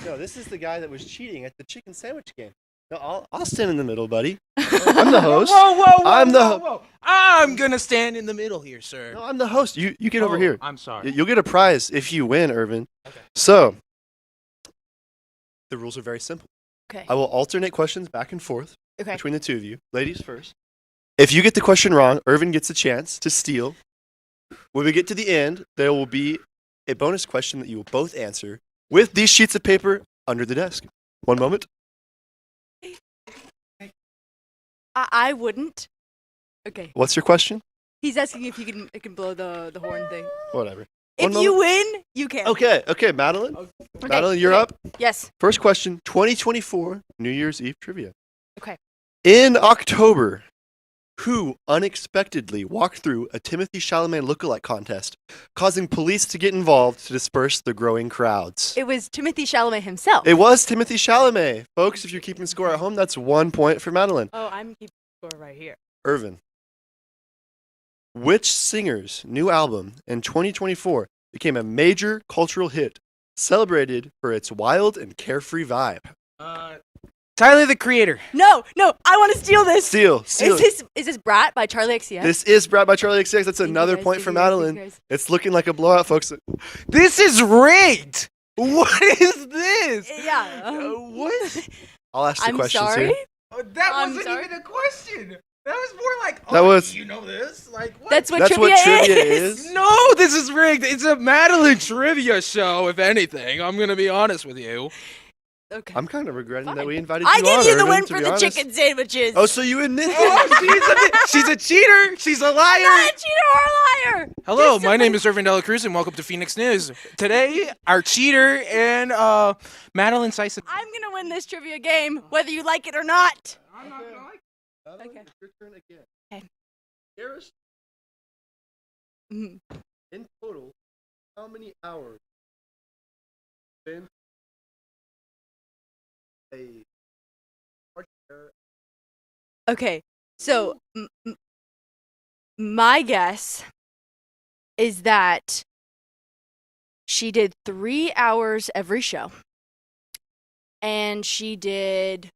No, this is the guy that was cheating at the chicken sandwich game. No, I'll stand in the middle, buddy. I'm the host. Whoa. I'm going to stand in the middle here, sir. No, I'm the host. You get over here. I'm sorry. You'll get a prize if you win, Irvin. Okay. So, the rules are very simple. Okay. I will alternate questions back and forth between the two of you. Ladies first. If you get the question wrong, Irvin gets a chance to steal. When we get to the end, there will be a bonus question that you will both answer with these sheets of paper under the desk. One moment. I wouldn't. Okay. What's your question? He's asking if you can blow the horn thing. Whatever. If you win, you can. Okay, Madeline. Okay. Madeline, you're up. Yes. First question, 2024 New Year's Eve trivia. Okay. In October, who unexpectedly walked through a Timothée Chalamet lookalike contest, causing police to get involved to disperse the growing crowds? It was Timothée Chalamet himself. It was Timothée Chalamet. Folks, if you're keeping score at home, that's 1 point for Madeline. Oh, I'm keeping score right here. Irvin. Which singer's new album in 2024 became a major cultural hit, celebrated for its wild and carefree vibe? Tyler, the Creator. No, I want to steal this. Steal. Is this Brat by Charlie XCX? This is Brat by Charlie XCX. That's another point for Madeline. It's looking like a blowout, folks. This is rigged. What is this? Yeah. What? I'll ask the questions here. That wasn't even a question. That was more like, you know this? Like, what? That's what trivia is. No, this is rigged. It's a Madeline trivia show, if anything. I'm going to be honest with you. Okay. I'm kind of regretting that Fine. we invited you I on, give you the Irvin, win to for be the honest. chicken sandwiches. Oh, so you admit She's a cheater. She's a I'm liar. not a cheater or a liar. Hello, Just my name somebody- is Irvin Dela Cruz, and welcome to Phoenix News. Today, our cheater and Madeline Sison. I'm gonna win this trivia game, whether you like it or not. I'm not gonna like. Okay. It's your turn again. Okay. Harris, Mhm. in total, how many hours spent a hard-bearer? Okay, so my guess is that she did 3 hours every show, and she did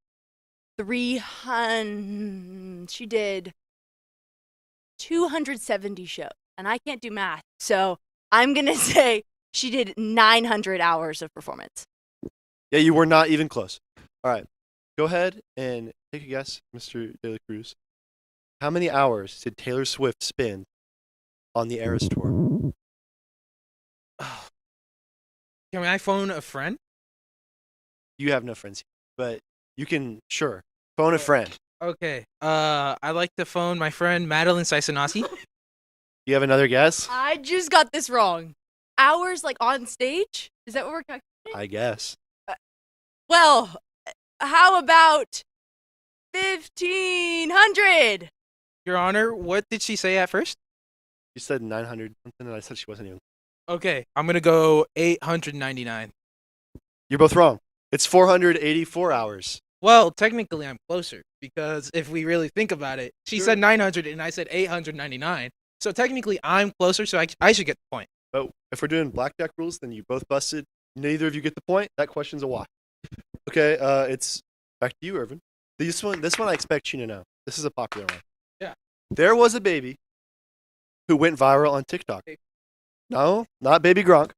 270 shows, and I can't do math, so I'm gonna say she did 900 hours of performance. Yeah, you were not even close. All right. Go ahead and take a guess, Mr. De La Cruz. How many hours did Taylor Swift spend on the Eras Tour? Can I phone a friend? You have no friends, but you can, sure, phone a friend. Okay. I'd like to phone my friend Madeline Sisonasi. You have another guess? I just got this wrong. Hours like on stage? Is that what we're calculating? I guess. Well, how about 1,500? Your Honor, what did she say at first? You said 900 something, and I said she wasn't even. Okay, I'm gonna go 899. You're both wrong. It's 484 hours. Well, technically, I'm closer because if we really think about it, she said 900 and I said 899. So technically, I'm closer, so I should get the point. But if we're doing blackjack rules, then you both busted. Neither of you get the point. That question's a wash. Okay, it's back to you, Irvin. This one I expect you to know. This is a popular one. Yeah. There was a baby who went viral on TikTok. No, not Baby Gronk.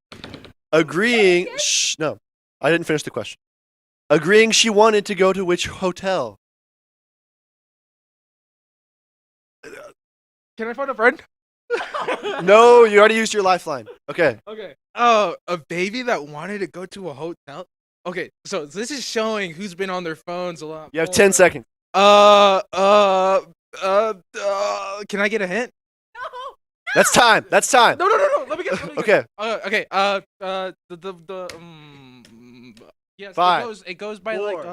Agreeing. Shh, no, I didn't finish the question. Agreeing she wanted to go to which hotel? Can I phone a friend? No, you already used your lifeline. Okay. Okay. Oh, a baby that wanted to go to a hotel? Okay, so this is showing who's been on their phones a lot. You have more. 10 seconds. Can I get a hint? That's time. That's time. No. Let me get. Okay. Okay. Yes. 5, It goes by 4, like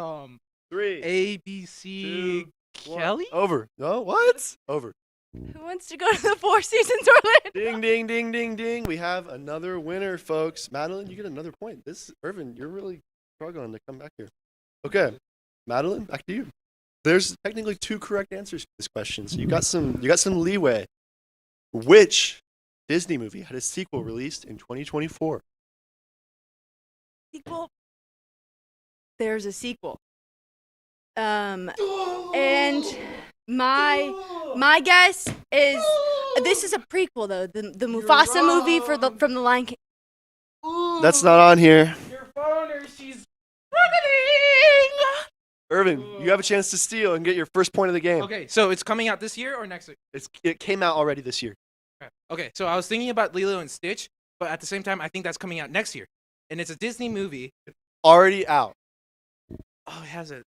3, A B C 2, 1. Kelly. Over. No, what? Over. Who wants to go to the Four Seasons Orlando? Ding, ding, ding, ding, ding. We have another winner, folks. Madeline, you get another point. Irvin, you're really struggling to come back here. Okay, Madeline, back to you. There's technically 2 correct answers to this question, so you got some leeway. Which Disney movie had a sequel released in 2024? Sequel. There's a sequel. And my guess is this is a prequel though. The Mufasa movie from the Lion King. That's not on here. Your phoner, she's Irvin, you have a chance to steal and get your first point of the game. Okay, so it's coming out this year or next year? It came out already this year. Okay, so I was thinking about Lilo and Stitch, but at the same time, I think that's coming out next year, and it's a Disney movie. Already out. Oh, it has a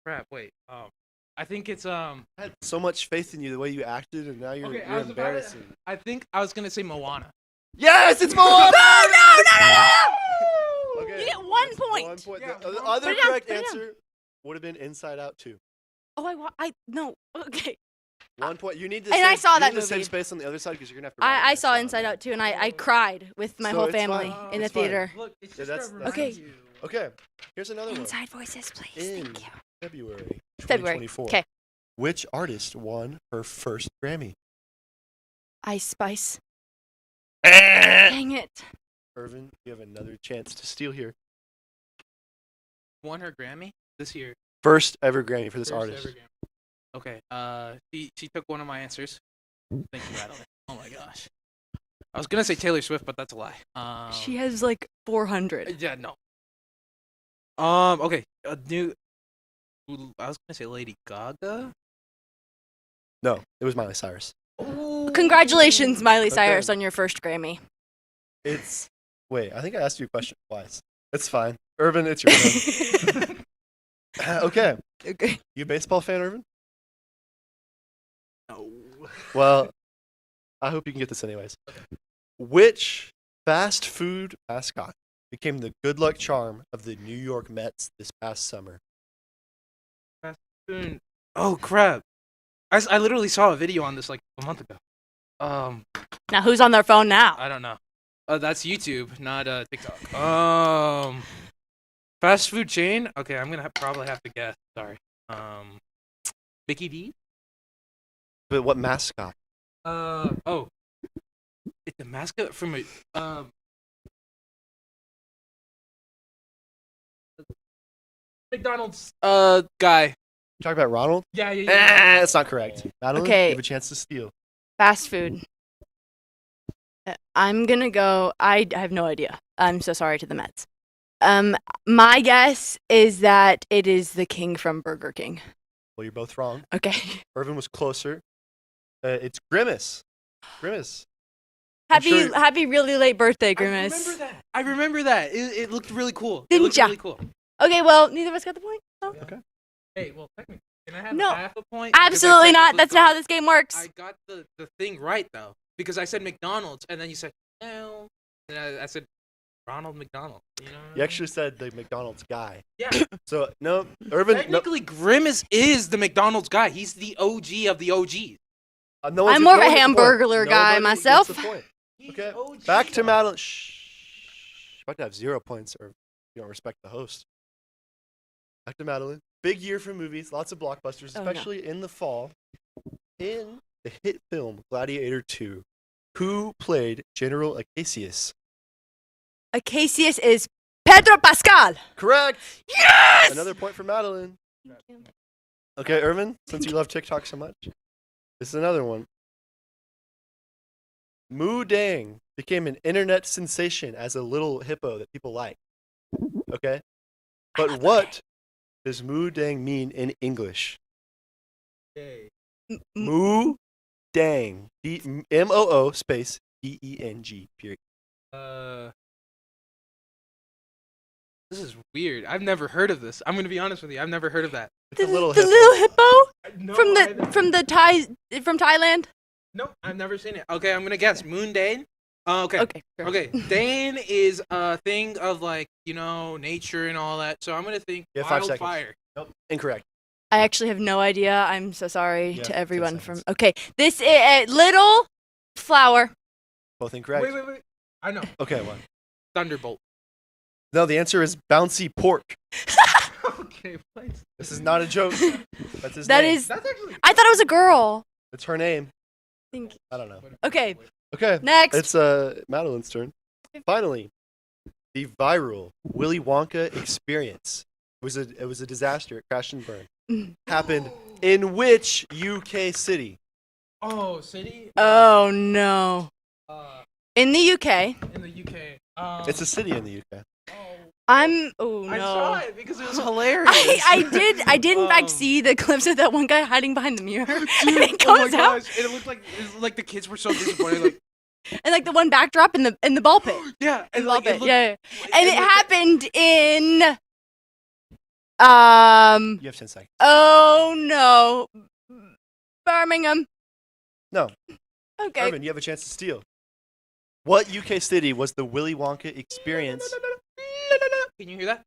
crap. Wait, I think it's I had so much faith in you the way you acted, and now you're embarrassing. I think I was gonna say Moana. Yes, it's Moana. No! Okay. You get 1 point. 1 point. Yeah, The Put other it down, correct put it down. answer would have been Inside Out 2. Oh, no. Okay. 1 point. You need to. And save, I saw you that need to save movie. space on the other side because you're gonna have to. I saw Inside Out too, and I cried with my So whole it's family fine. in the It's fine. theater. Look, it's Yeah, just that's- to that's- remind Okay. you. Okay. Here's another one. Inside voices, please. In Thank you. February February. 2024. Okay. Which artist won her first Grammy? Ice Spice. Dang it. Irvin, you have another chance to steal here. Won her Grammy this year. First ever Grammy for this First artist. ever Grammy. Okay. She took one of my answers. Thank you, Madeline. Oh my gosh. I was gonna say Taylor Swift, but that's a lie. She has like 400. Yeah, no. Okay. I was gonna say Lady Gaga. No, it was Miley Cyrus. Congratulations, Miley Okay. Cyrus, on your first Grammy. Wait, I think I asked you a question twice. It's fine. Irvin, it's your turn. Okay. Okay. You a baseball fan, Irvin? No. Well, I hope you can get this anyways. Which fast food mascot became the good luck charm of the New York Mets this past summer? Oh crap! I literally saw a video on this like a month ago. Now who's on their phone now? I don't know. That's YouTube, not TikTok. Fast food chain. Okay, I'm gonna probably have to guess. Sorry. Mickey D. But what mascot? Oh. It's a mascot from a McDonald's guy. You talking about Ronald? Yeah. That's not correct. Madeline, Okay. you have a chance to steal. Fast food. I'm gonna go. I have no idea. I'm so sorry to the Mets. My guess is that it is the king from Burger King. Well, you're both wrong. Okay. Irvin was closer. It's Grimace. Grimace. Happy really late birthday, Grimace. I remember that. It looked really cool. Didn't ya? Really cool. Okay, well, neither of us got the point. So. Okay. Hey, well, technically, can I have No. half a point? Because I Absolutely not. technically That's not how this game works. I got the thing right though, because I said McDonald's, and then you said no, and I said Ronald McDonald. You know. You actually said the McDonald's guy. Yeah. So no, Irvin. Technically, Grimace is the McDonald's guy. He's the OG of the OGs. I'm more of a hamburger guy myself. Okay. Back to Madeline. Shh. About to have 0 points, or you don't respect the host. Back to Madeline. Big year for movies. Lots of blockbusters, especially in the fall. In the hit film Gladiator 2, who played General Acacius? Acacius is Pedro Pascal. Correct. Yes. Another point for Madeline. Okay, Irvin, since you love TikTok so much, this is another one. Moo Dang became an internet sensation as a little hippo that people like. Okay? But what does Moo Dang mean in English? Moo Dang. M-O-O space D-E-N-G period. This is weird. I've never heard of this. I'm gonna be honest with you. I've never heard of that. It's a little The hippo. little hippo No, from Thailand. Nope, I've never seen it. Okay, I'm gonna guess Moon Dane. Okay. Okay. Sure. Okay. Dane is a thing of like, you know, nature and all that. So I'm gonna think You have 5 seconds. wildfire. Nope, incorrect. I actually have no idea. I'm so sorry Yeah, to 10 everyone seconds. from. Okay, this is little flower. Both incorrect. Wait. I know. Okay, what? Thunderbolt. No, the answer is Bouncy Pork. Okay, please. This is not a joke. That's his That name. is. I thought it was a girl. It's her name. Thank you. I don't know. Okay. Okay. Next. It's Madeline's turn. Finally, the viral Willy Wonka experience. It was a disaster. It crashed and burned. Happened in which UK city? Oh, city. Oh no. In the UK. In the UK. It's a city in the UK. I'm. Oh no. I saw it because it was hilarious. I did in fact see the clips of that one guy hiding behind the mirror. And it Oh my comes out. gosh! It looked like the kids were so disappointed. Like, And like the one backdrop in the ball pit. yeah, and Ball like, pit. it looked, Yeah. And it looked- happened in. You have 10 seconds. Oh no. Birmingham. No. Okay. Irvin, you have a chance to steal. What UK city was the Willy Wonka experience? Can you hear that?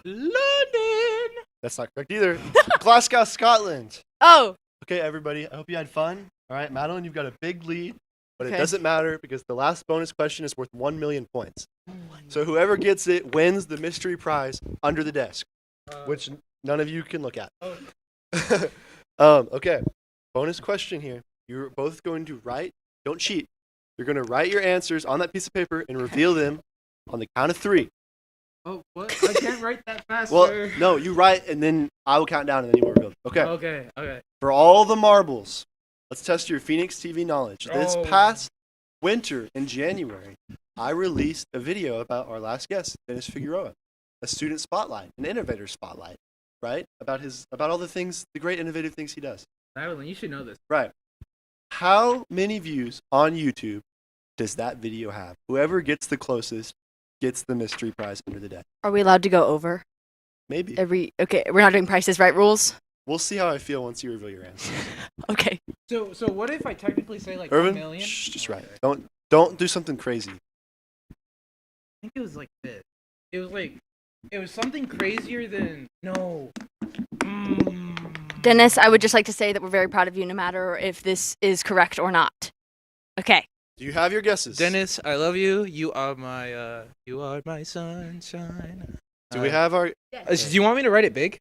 London. That's not correct either. Glasgow, Scotland. Oh. Okay, everybody. I hope you had fun. All right, Madeline, you've got a big lead, but it Okay. doesn't matter because the last bonus question is worth 1 million points. So whoever gets it wins the mystery prize under the desk, which none of you can look at. Okay, bonus question here. You're both going to write. Don't cheat. You're going to write your answers on that piece of paper and reveal them on the count of 3. Oh, what? I can't write that faster. Well, no, you write and then I will count down and then you will reveal. Okay. Okay. For all the marbles, let's test your Phoenix TV knowledge. This Oh. past winter in January, I released a video about our last guest, Dennis Figueroa, a student spotlight, an innovator spotlight, right? About all the things, the great innovative things he does. Madeline, you should know this. Right. How many views on YouTube does that video have? Whoever gets the closest gets the mystery prize under the deck. Are we allowed to go over? Maybe. Okay, we're not doing Prices Right rules? We'll see how I feel once you reveal your answer. Okay. So what if I technically say like Irvin, 1 million? shh, just right. Don't do something crazy. I think it was like this. It was something crazier than no. Dennis, I would just like to say that we're very proud of you no matter if this is correct or not. Okay. Do you have your guesses? Dennis, I love you. You are my sunshine. Do we have our... Do you want me to write it big?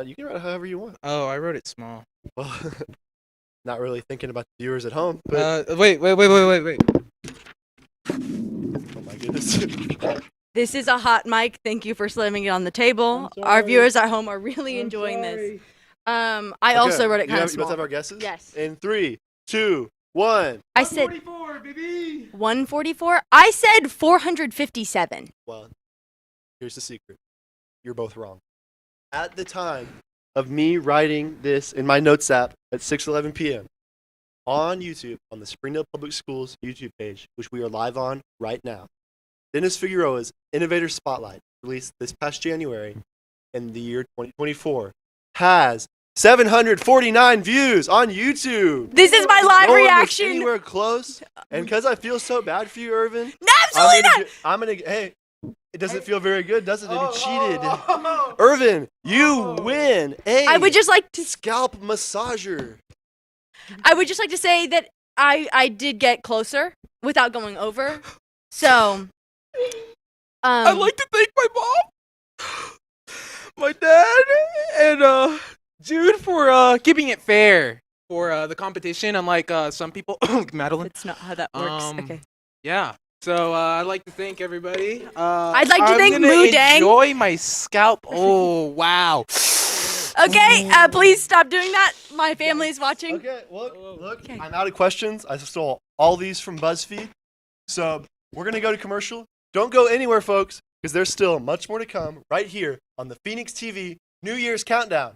You can write it however you want. Oh, I wrote it small. Well, not really thinking about the viewers at home, but... Wait. Oh my goodness. This is a hot mic. Thank you for slamming it on the table. Our viewers at home are really enjoying this. I also wrote it kind of small. You both have our guesses? Yes. In 3, 2, 1. I said 144, baby. 144. I said 457. Well, here's the secret. You're both wrong. At the time of me writing this in my notes app at 6:11 p.m. on YouTube, on the Springdale Public Schools YouTube page, which we are live on right now, Dennis Figueroa's Innovator Spotlight, released this past January in the year 2024, has 749 views on YouTube. This is my live no one was reaction. anywhere close, and because I feel so bad for you, Irvin, Absolutely not. Hey, it doesn't feel very good, does it? That you cheated. Irvin, you win I would just like to scalp massager. I would just like to say that I did get closer without going over. So I'd like to thank my mom, my dad, and Jude for keeping it fair for the competition. Unlike some people, Madeline. That's not how that works. Okay. Yeah. So I'd like to thank everybody. I'd like to thank Moo Dang. Enjoy my scalp. Oh wow. Okay, please stop doing that. My family's watching. Okay, look. Okay. I'm out of questions. I stole all these from BuzzFeed. So we're going to go to commercial. Don't go anywhere, folks, because there's still much more to come right here on the Phoenix TV New Year's Countdown.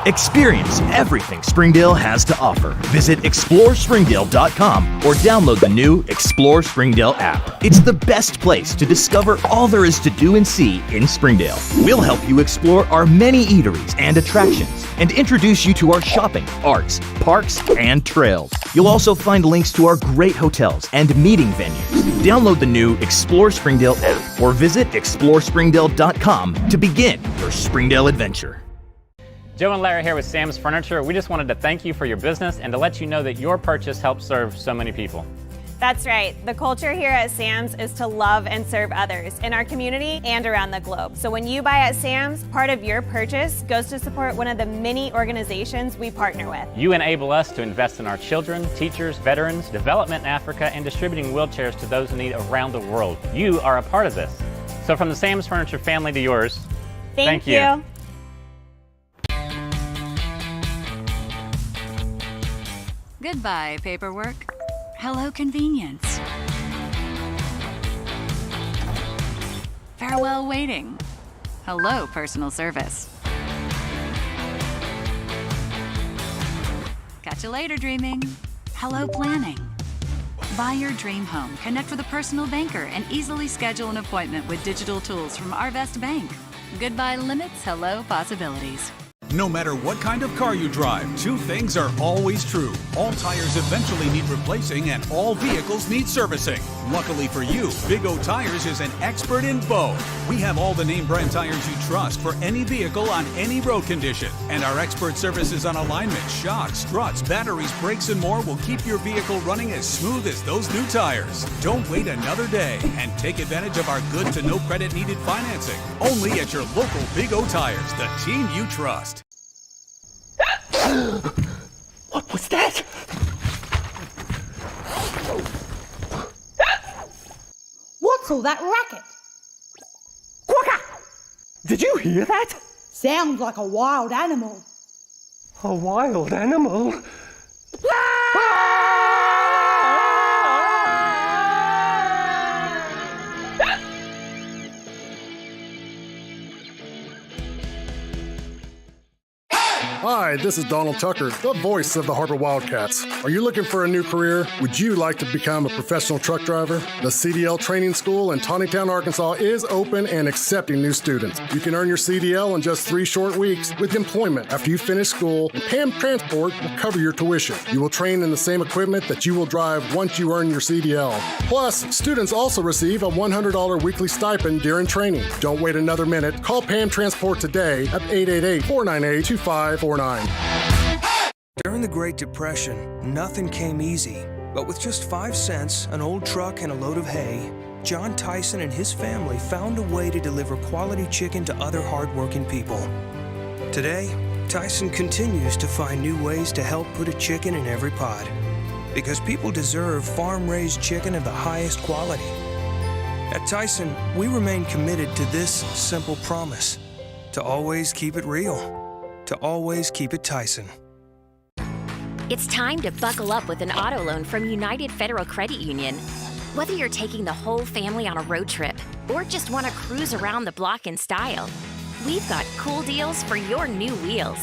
Experience everything Springdale has to offer. Visit ExploreSpringdale.com or download the new Explore Springdale app. It's the best place to discover all there is to do and see in Springdale. We'll help you explore our many eateries and attractions and introduce you to our shopping, arts, parks, and trails. You'll also find links to our great hotels and meeting venues. Download the new Explore Springdale app or visit ExploreSpringdale.com to begin your Springdale adventure. Joe and Larry here with Sam's Furniture. We just wanted to thank you for your business and to let you know that your purchase helps serve so many people. That's right. The culture here at Sam's is to love and serve others in our community and around the globe. So when you buy at Sam's, part of your purchase goes to support one of the many organizations we partner with. You enable us to invest in our children, teachers, veterans, development in Africa, and distributing wheelchairs to those in need around the world. You are a part of this. So from the Sam's Furniture family to yours, thank you. Goodbye, paperwork. Hello, convenience. Farewell, waiting. Hello, personal service. Catch you later, dreaming. Hello, planning. Buy your dream home, connect with a personal banker, and easily schedule an appointment with digital tools from HAR-BER Bank. Goodbye limits, hello possibilities. No matter what kind of car you drive, two things are always true. All tires eventually need replacing and all vehicles need servicing. Luckily for you, Big O Tires is an expert in both. We have all the name brand tires you trust for any vehicle on any road condition. And our expert services on alignment, shocks, struts, batteries, brakes, and more will keep your vehicle running as smooth as those new tires. Don't wait another day and take advantage of our good to no credit needed financing. Only at your local Big O Tires, the team you trust. What was that? What's all that racket? Quokka! Did you hear that? Sounds like a wild animal. A wild animal? Hi, this is Donald Tucker, the voice of the Har-BER Wildcats. Are you looking for a new career? Would you like to become a professional truck driver? The CDL Training School in Tawnytown, Arkansas is open and accepting new students. You can earn your CDL in just 3 short weeks with employment after you finish school, and PAM Transport will cover your tuition. You will train in the same equipment that you will drive once you earn your CDL. Plus, students also receive a $100 weekly stipend during training. Don't wait another minute. Call PAM Transport today at 888-498-2549. During the Great Depression, nothing came easy. But with just 5 cents, an old truck, and a load of hay, John Tyson and his family found a way to deliver quality chicken to other hardworking people. Today, Tyson continues to find new ways to help put a chicken in every pot. Because people deserve farm-raised chicken of the highest quality. At Tyson, we remain committed to this simple promise: to always keep it real. To always keep it Tyson. It's time to buckle up with an auto loan from United Federal Credit Union. Whether you're taking the whole family on a road trip or just want to cruise around the block in style, we've got cool deals for your new wheels.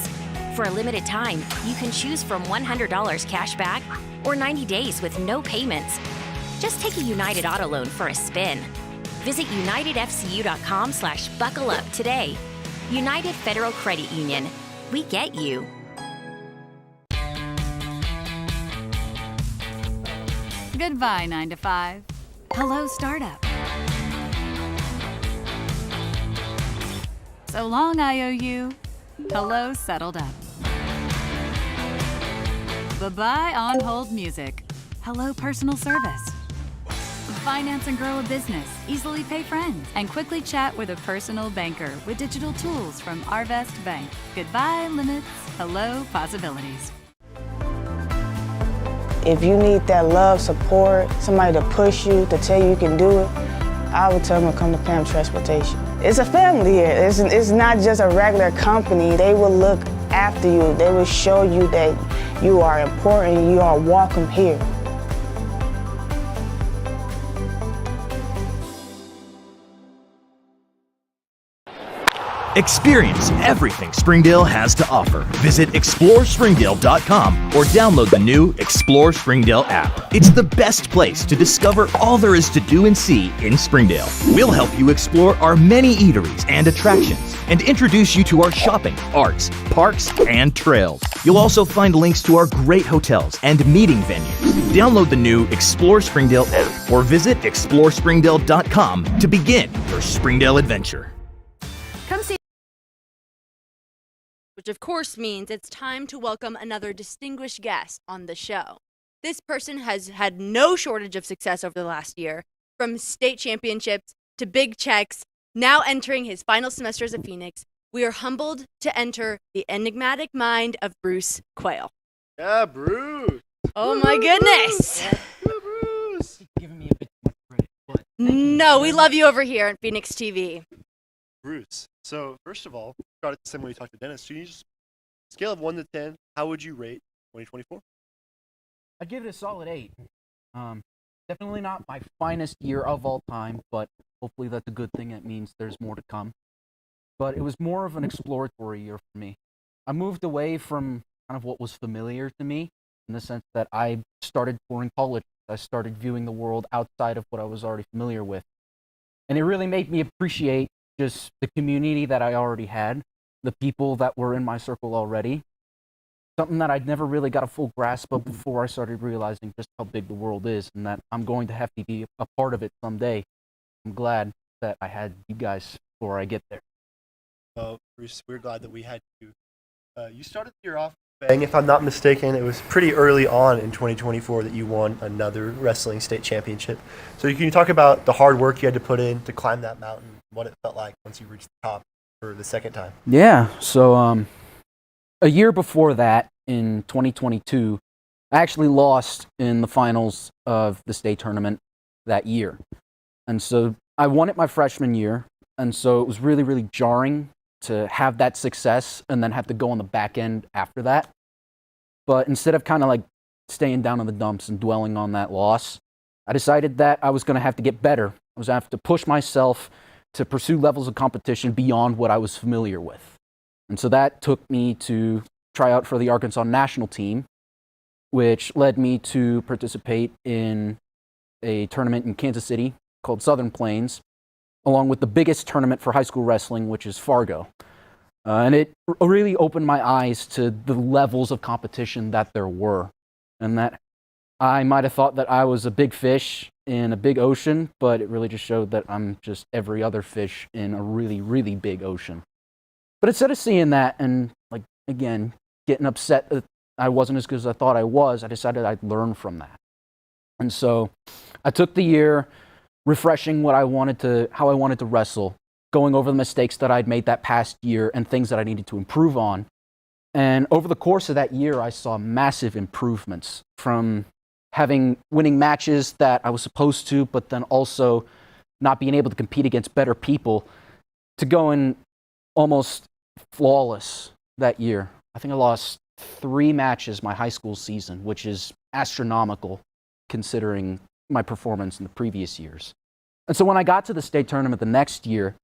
For a limited time, you can choose from $100 cash back or 90 days with no payments. Just take a United auto loan for a spin. Visit unitedfcu.com/buckle up today. United Federal Credit Union. We get you. Goodbye, 9 to 5. Hello, startup. So long, IOU. Hello, settled up. Bye-bye, on hold music. Hello, personal service. Finance and grow a business, easily pay friends, and quickly chat with a personal banker with digital tools from Arvest Bank. Goodbye, limits. Hello, possibilities. If you need that love, support, somebody to push you, to tell you can do it, I would tell them to come to PAM Transportation. It's a family here. It's not just a regular company. They will look after you. They will show you that you are important, you are welcome here. Experience everything Springdale has to offer. Visit ExploreSpringdale.com or download the new Explore Springdale app. It's the best place to discover all there is to do and see in Springdale. We'll help you explore our many eateries and attractions and introduce you to our shopping, arts, parks, and trails. You'll also find links to our great hotels and meeting venues. Download the new Explore Springdale app or visit ExploreSpringdale.com to begin your Springdale adventure. Come see. Which of course means it's time to welcome another distinguished guest on the show. This person has had no shortage of success over the last year, from state championships to big checks, now entering his final semester as a Phoenix. We are humbled to enter the enigmatic mind of Bruce Quail. Yeah, Bruce. Oh my goodness. Yeah, Bruce. Giving me a bit too much credit, but No, we love you over here at Phoenix TV. Bruce. So, first of all, start at the same way you talked to Dennis. So you just, scale of 1 to 10, how would you rate 2024? I'd give it a solid 8. Definitely not my finest year of all time, but hopefully that's a good thing. It means there's more to come. But it was more of an exploratory year for me. I moved away from kind of what was familiar to me, in the sense that I started touring college. I started viewing the world outside of what I was already familiar with. And it really made me appreciate just the community that I already had, the people that were in my circle already. Something that I'd never really got a full grasp of before I started realizing just how big the world is and that I'm going to have to be a part of it someday. I'm glad that I had you guys before I get there. Bruce, we're glad that we had you. You started the year off bang, if I'm not mistaken. It was pretty early on in 2024 that you won another wrestling state championship. So can you talk about the hard work you had to put in to climb that mountain, what it felt like once you reached the top for the second time? Yeah, so a year before that, in 2022, I actually lost in the finals of the state tournament that year. And so I won it my freshman year, and so it was really, really jarring to have that success and then have to go on the back end after that. But instead of kind of like staying down in the dumps and dwelling on that loss, I decided that I was going to have to get better. I was going to have to push myself to pursue levels of competition beyond what I was familiar with. And so that took me to try out for the Arkansas national team, which led me to participate in a tournament in Kansas City called Southern Plains, along with the biggest tournament for high school wrestling, which is Fargo. And it really opened my eyes to the levels of competition that there were, and that I might have thought that I was a big fish in a big ocean, but it really just showed that I'm just every other fish in a really, really big ocean. But instead of seeing that and, like, again, getting upset that I wasn't as good as I thought I was, I decided I'd learn from that. And so I took the year refreshing how I wanted to wrestle, going over the mistakes that I'd made that past year and things that I needed to improve on. And over the course of that year, I saw massive improvements, from winning matches that I was supposed to, but then also not being able to compete against better people, to going almost flawless that year. I think I lost 3 matches my high school season, which is astronomical considering my performance in the previous years. And so when I got to the state tournament the next year,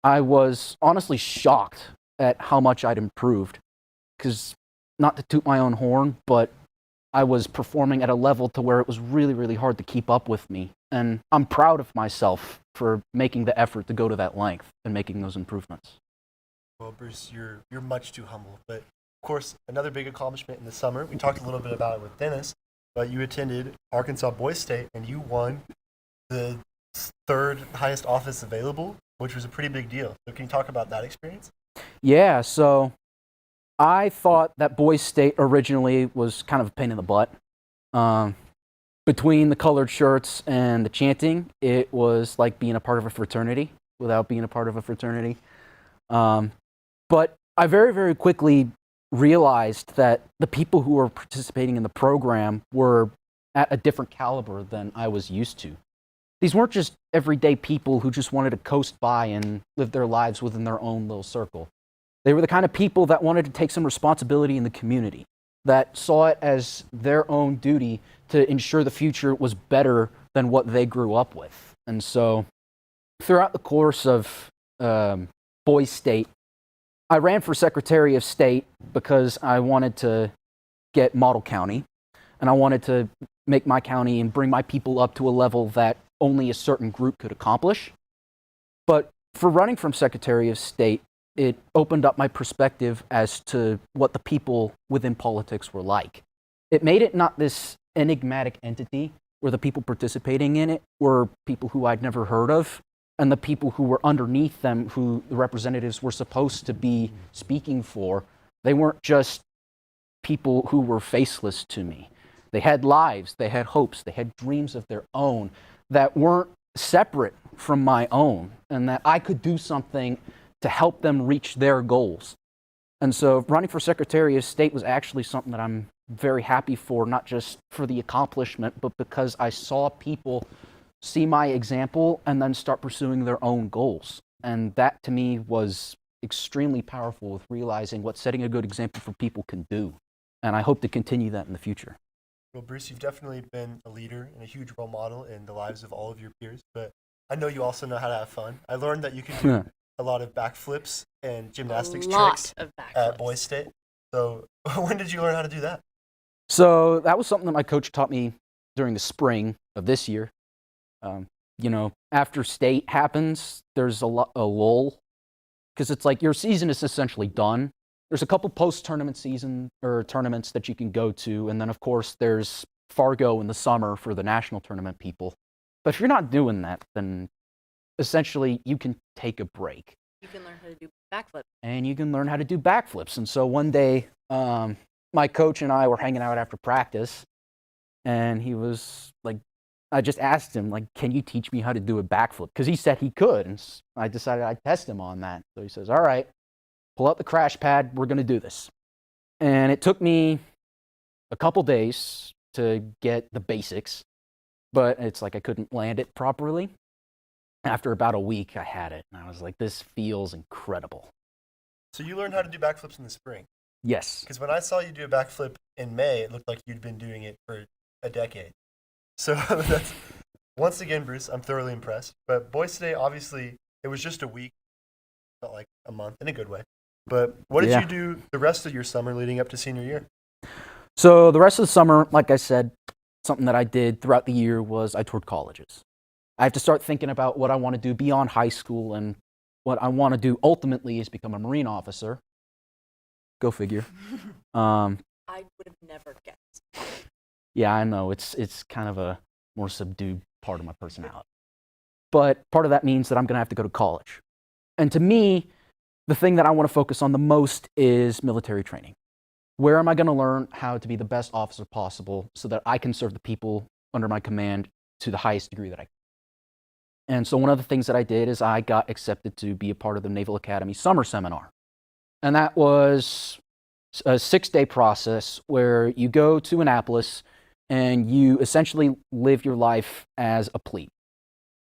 I was honestly shocked at how much I'd improved. Because, not to toot my own horn, but I was performing at a level to where it was really, really hard to keep up with me. And I'm proud of myself for making the effort to go to that length and making those improvements. Well, Bruce, you're much too humble. But, of course, another big accomplishment in the summer, we talked a little bit about it with Dennis, but you attended Arkansas Boys State and you won the 3rd highest office available, which was a pretty big deal. So can you talk about that experience? Yeah, so I thought that Boys State originally was kind of a pain in the butt. Between the colored shirts and the chanting, it was like being a part of a fraternity without being a part of a fraternity. But I very, very quickly realized that the people who were participating in the program were at a different caliber than I was used to. These weren't just everyday people who just wanted to coast by and live their lives within their own little circle. They were the kind of people that wanted to take some responsibility in the community, that saw it as their own duty to ensure the future was better than what they grew up with. And so throughout the course of Boys State, I ran for Secretary of State because I wanted to get model county, and I wanted to make my county and bring my people up to a level that only a certain group could accomplish. But for running from Secretary of State, it opened up my perspective as to what the people within politics were like. It made it not this enigmatic entity where the people participating in it were people who I'd never heard of, and the people who were underneath them, who the representatives were supposed to be speaking for, they weren't just people who were faceless to me. They had lives, they had hopes, they had dreams of their own that weren't separate from my own, and that I could do something to help them reach their goals. And so running for Secretary of State was actually something that I'm very happy for, not just for the accomplishment, but because I saw people see my example and then start pursuing their own goals. And that to me was extremely powerful, with realizing what setting a good example for people can do. And I hope to continue that in the future. Well, Bruce, you've definitely been a leader and a huge role model in the lives of all of your peers, but I know you also know how to have fun. I learned that you can do a lot of backflips and gymnastics tricks at Boys State. So when did you learn how to do that? So that was something that my coach taught me during the spring of this year. After state happens, there's a lull, because it's like your season is essentially done. There's a couple post-tournament season or tournaments that you can go to, and then of course there's Fargo in the summer for the national tournament people. But if you're not doing that, then essentially you can take a break. You can learn how to do backflips. And you can learn how to do backflips. And so one day, my coach and I were hanging out after practice, and he was like, I just asked him, like, can you teach me how to do a backflip? Because he said he could, and I decided I'd test him on that. So he says, all right, pull out the crash pad, we're going to do this. And it took me a couple days to get the basics, but it's like I couldn't land it properly. After about a week, I had it, and I was like, this feels incredible. So you learned how to do backflips in the spring? Yes. Because when I saw you do a backflip in May, it looked like you'd been doing it for a decade. So that's, once again, Bruce, I'm thoroughly impressed. But Boys Today, obviously, it was just a week, felt like a month in a good way. But what did you do the rest of your summer leading up to senior year? So the rest of the summer, like I said, something that I did throughout the year was I toured colleges. I have to start thinking about what I want to do beyond high school, and what I want to do ultimately is become a Marine officer. Go figure. I would have never guessed. Yeah, I know. It's kind of a more subdued part of my personality. But part of that means that I'm going to have to go to college. And to me, the thing that I want to focus on the most is military training. Where am I going to learn how to be the best officer possible so that I can serve the people under my command to the highest degree that I can? And so one of the things that I did is I got accepted to be a part of the Naval Academy summer seminar. And that was a 6-day process where you go to Annapolis and you essentially live your life as a plebe.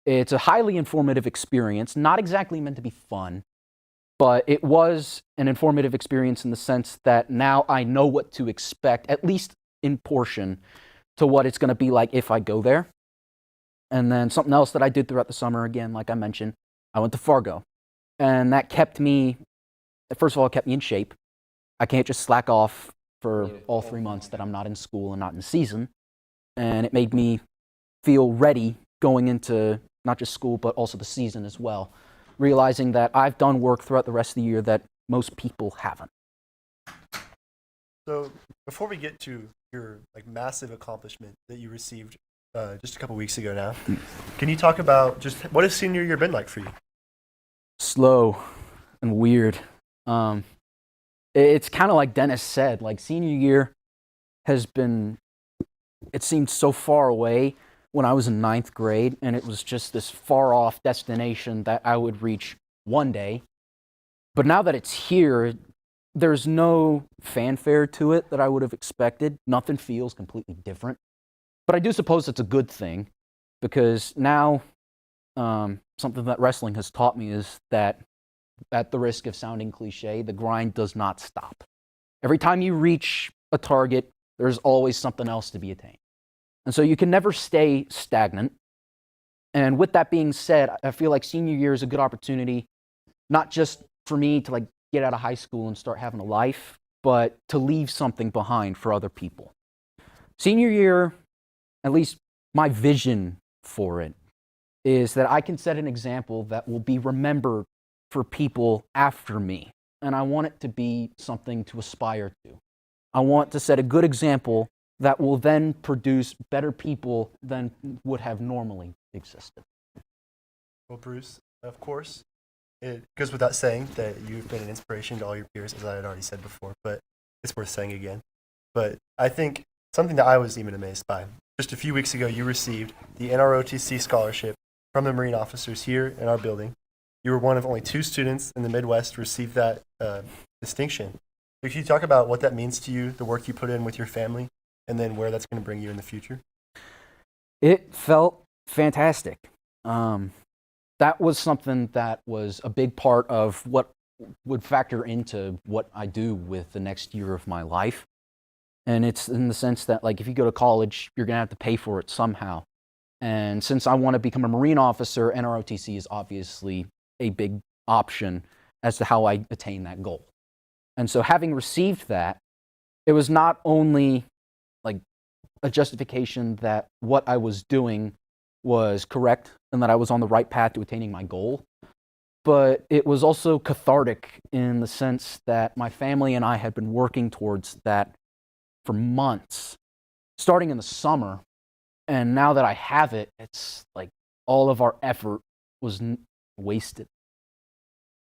It's a highly informative experience, not exactly meant to be fun, but it was an informative experience in the sense that now I know what to expect, at least in portion, to what it's going to be like if I go there. And then something else that I did throughout the summer, again, like I mentioned, I went to Fargo. And that kept me, first of all, it kept me in shape. I can't just slack off for all 3 months that I'm not in school and not in season. And it made me feel ready going into not just school, but also the season as well, realizing that I've done work throughout the rest of the year that most people haven't. So before we get to your massive accomplishment that you received just a couple weeks ago now, can you talk about just what has senior year been like for you? Slow and weird. It's kind of like Dennis said, like senior year has been, it seemed so far away when I was in 9th grade, and it was just this far off destination that I would reach one day. But now that it's here, there's no fanfare to it that I would have expected. Nothing feels completely different. But I do suppose it's a good thing, because now something that wrestling has taught me is that, at the risk of sounding cliche, the grind does not stop. Every time you reach a target, there's always something else to be attained. And so you can never stay stagnant. And with that being said, I feel like senior year is a good opportunity, not just for me to get out of high school and start having a life, but to leave something behind for other people. Senior year, at least my vision for it, is that I can set an example that will be remembered for people after me. And I want it to be something to aspire to. I want to set a good example that will then produce better people than would have normally existed. Well, Bruce, of course, it goes without saying that you've been an inspiration to all your peers, as I had already said before, but it's worth saying again. But I think something that I was even amazed by, just a few weeks ago, you received the NROTC scholarship from the Marine officers here in our building. You were one of only 2 students in the Midwest to receive that distinction. So can you talk about what that means to you, the work you put in with your family, and then where that's going to bring you in the future? It felt fantastic. That was something that was a big part of what would factor into what I do with the next year of my life. And it's in the sense that, if you go to college, you're going to have to pay for it somehow. And since I want to become a Marine officer, NROTC is obviously a big option as to how I attain that goal. And so having received that, it was not only a justification that what I was doing was correct and that I was on the right path to attaining my goal, but it was also cathartic in the sense that my family and I had been working towards that for months, starting in the summer. And now that I have it, it's like all of our effort was wasted.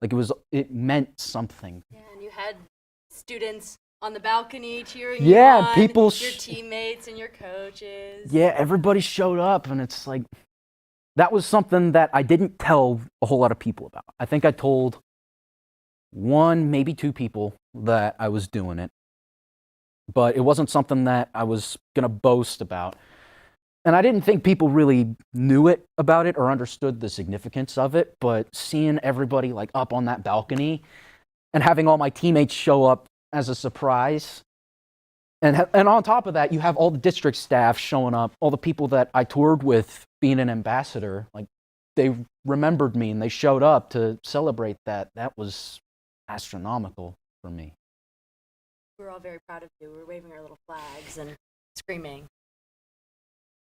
Like it meant something. Yeah, and you had students on the balcony cheering Yeah, you on, people your teammates and your coaches. Yeah, everybody showed up, and it's like, that was something that I didn't tell a whole lot of people about. I think I told one, maybe two people that I was doing it, but it wasn't something that I was going to boast about. And I didn't think people really knew it about it or understood the significance of it, but seeing everybody like up on that balcony and having all my teammates show up as a surprise, and on top of that, you have all the district staff showing up, all the people that I toured with being an ambassador, like they remembered me and they showed up to celebrate that. That was astronomical for me. We're all very proud of you. We're waving our little flags and screaming.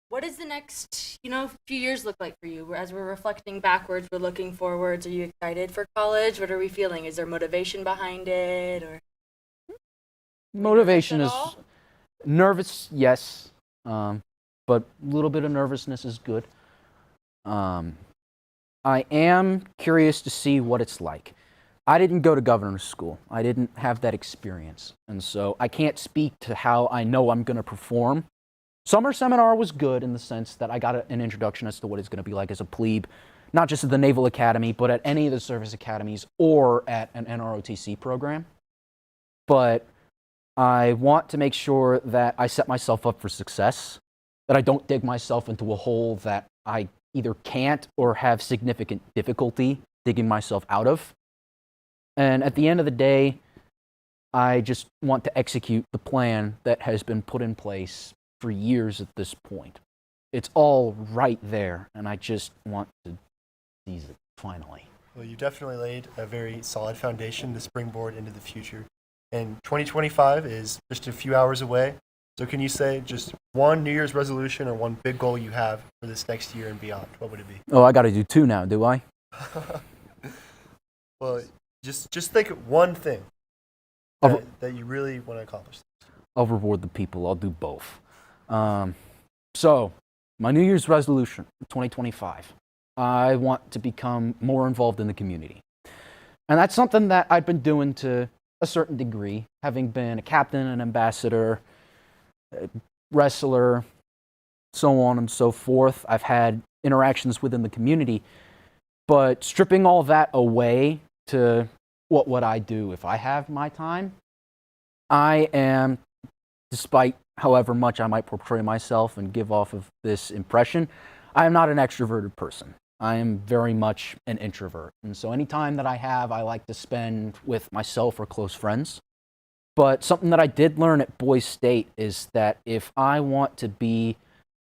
What does the next, few years look like for you? As we're reflecting backwards, we're looking forwards. Are you excited for college? What are we feeling? Is there motivation behind it, or motivation is nervous, yes, but a little bit of nervousness is good. I am curious to see what it's like. I didn't go to governor's school. I didn't have that experience, and so I can't speak to how I know I'm going to perform. Summer seminar was good in the sense that I got an introduction as to what it's going to be like as a plebe, not just at the Naval Academy, but at any of the service academies or at an NROTC program. But I want to make sure that I set myself up for success, that I don't dig myself into a hole that I either can't or have significant difficulty digging myself out of. And at the end of the day, I just want to execute the plan that has been put in place for years at this point. It's all right there, and I just want to seize it finally. Well, you definitely laid a very solid foundation to springboard into the future. And 2025 is just a few hours away. So can you say just one New Year's resolution or one big goal you have for this next year and beyond? What would it be? Oh, I got to do two now, do I? Well, just think of one thing that you really want to accomplish. I'll reward the people. I'll do both. So, my New Year's resolution for 2025, I want to become more involved in the community. And that's something that I've been doing to a certain degree, having been a captain, an ambassador, a wrestler, so on and so forth. I've had interactions within the community, but stripping all that away to what would I do if I have my time, I am, despite however much I might portray myself and give off of this impression, I am not an extroverted person. I am very much an introvert. And so any time that I have, I like to spend with myself or close friends. But something that I did learn at Boys State is that if I want to be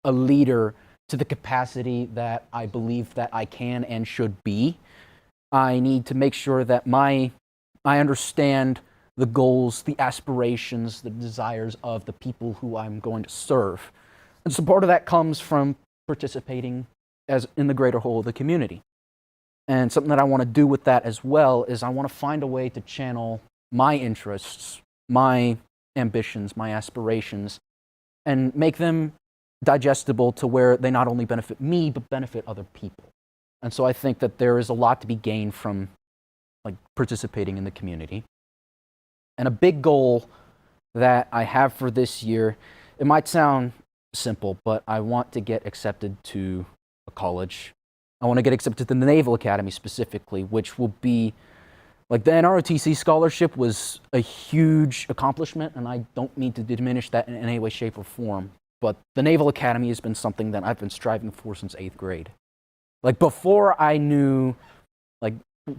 a leader to the capacity that I believe that I can and should be, I need to make sure that I understand the goals, the aspirations, the desires of the people who I'm going to serve. And so part of that comes from participating as in the greater whole of the community. And something that I want to do with that as well is I want to find a way to channel my interests, my ambitions, my aspirations, and make them digestible to where they not only benefit me, but benefit other people. And so I think that there is a lot to be gained from participating in the community. And a big goal that I have for this year, it might sound simple, but I want to get accepted to a college. I want to get accepted to the Naval Academy specifically, which will be, the NROTC scholarship was a huge accomplishment, and I don't mean to diminish that in any way, shape, or form, but the Naval Academy has been something that I've been striving for since 8th grade. Before I knew,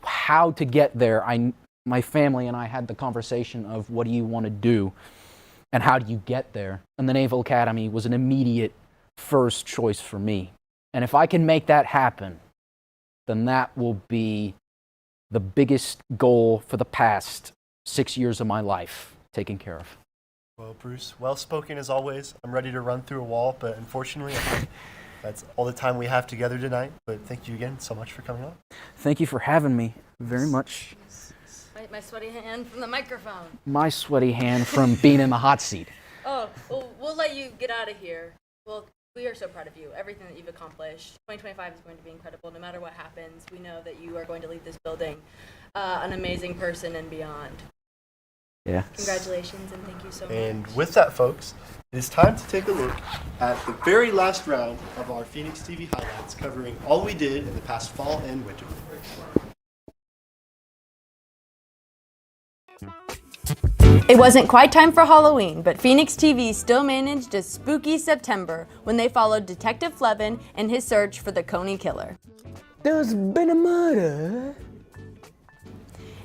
how to get there, my family and I had the conversation of what do you want to do and how do you get there? And the Naval Academy was an immediate first choice for me. And if I can make that happen, then that will be the biggest goal for the past 6 years of my life taken care of. Well, Bruce, well spoken as always. I'm ready to run through a wall, but unfortunately, that's all the time we have together tonight. But thank you again so much for coming on. Thank you for having me very much. My sweaty hand from the microphone. My sweaty hand from being in the hot seat. Oh, well, we'll let you get out of here. Well, we are so proud of you, everything that you've accomplished. 2025 is going to be incredible. No matter what happens, we know that you are going to leave this building an amazing person and beyond. Yeah. Congratulations, and thank you so much. And with that, folks, it is time to take a look at the very last round of our Phoenix TV highlights, covering all we did in the past fall and winter. It wasn't quite time for Halloween, but Phoenix TV still managed a spooky September when they followed Detective Flevin in his search for the Coney killer. There's been a murder.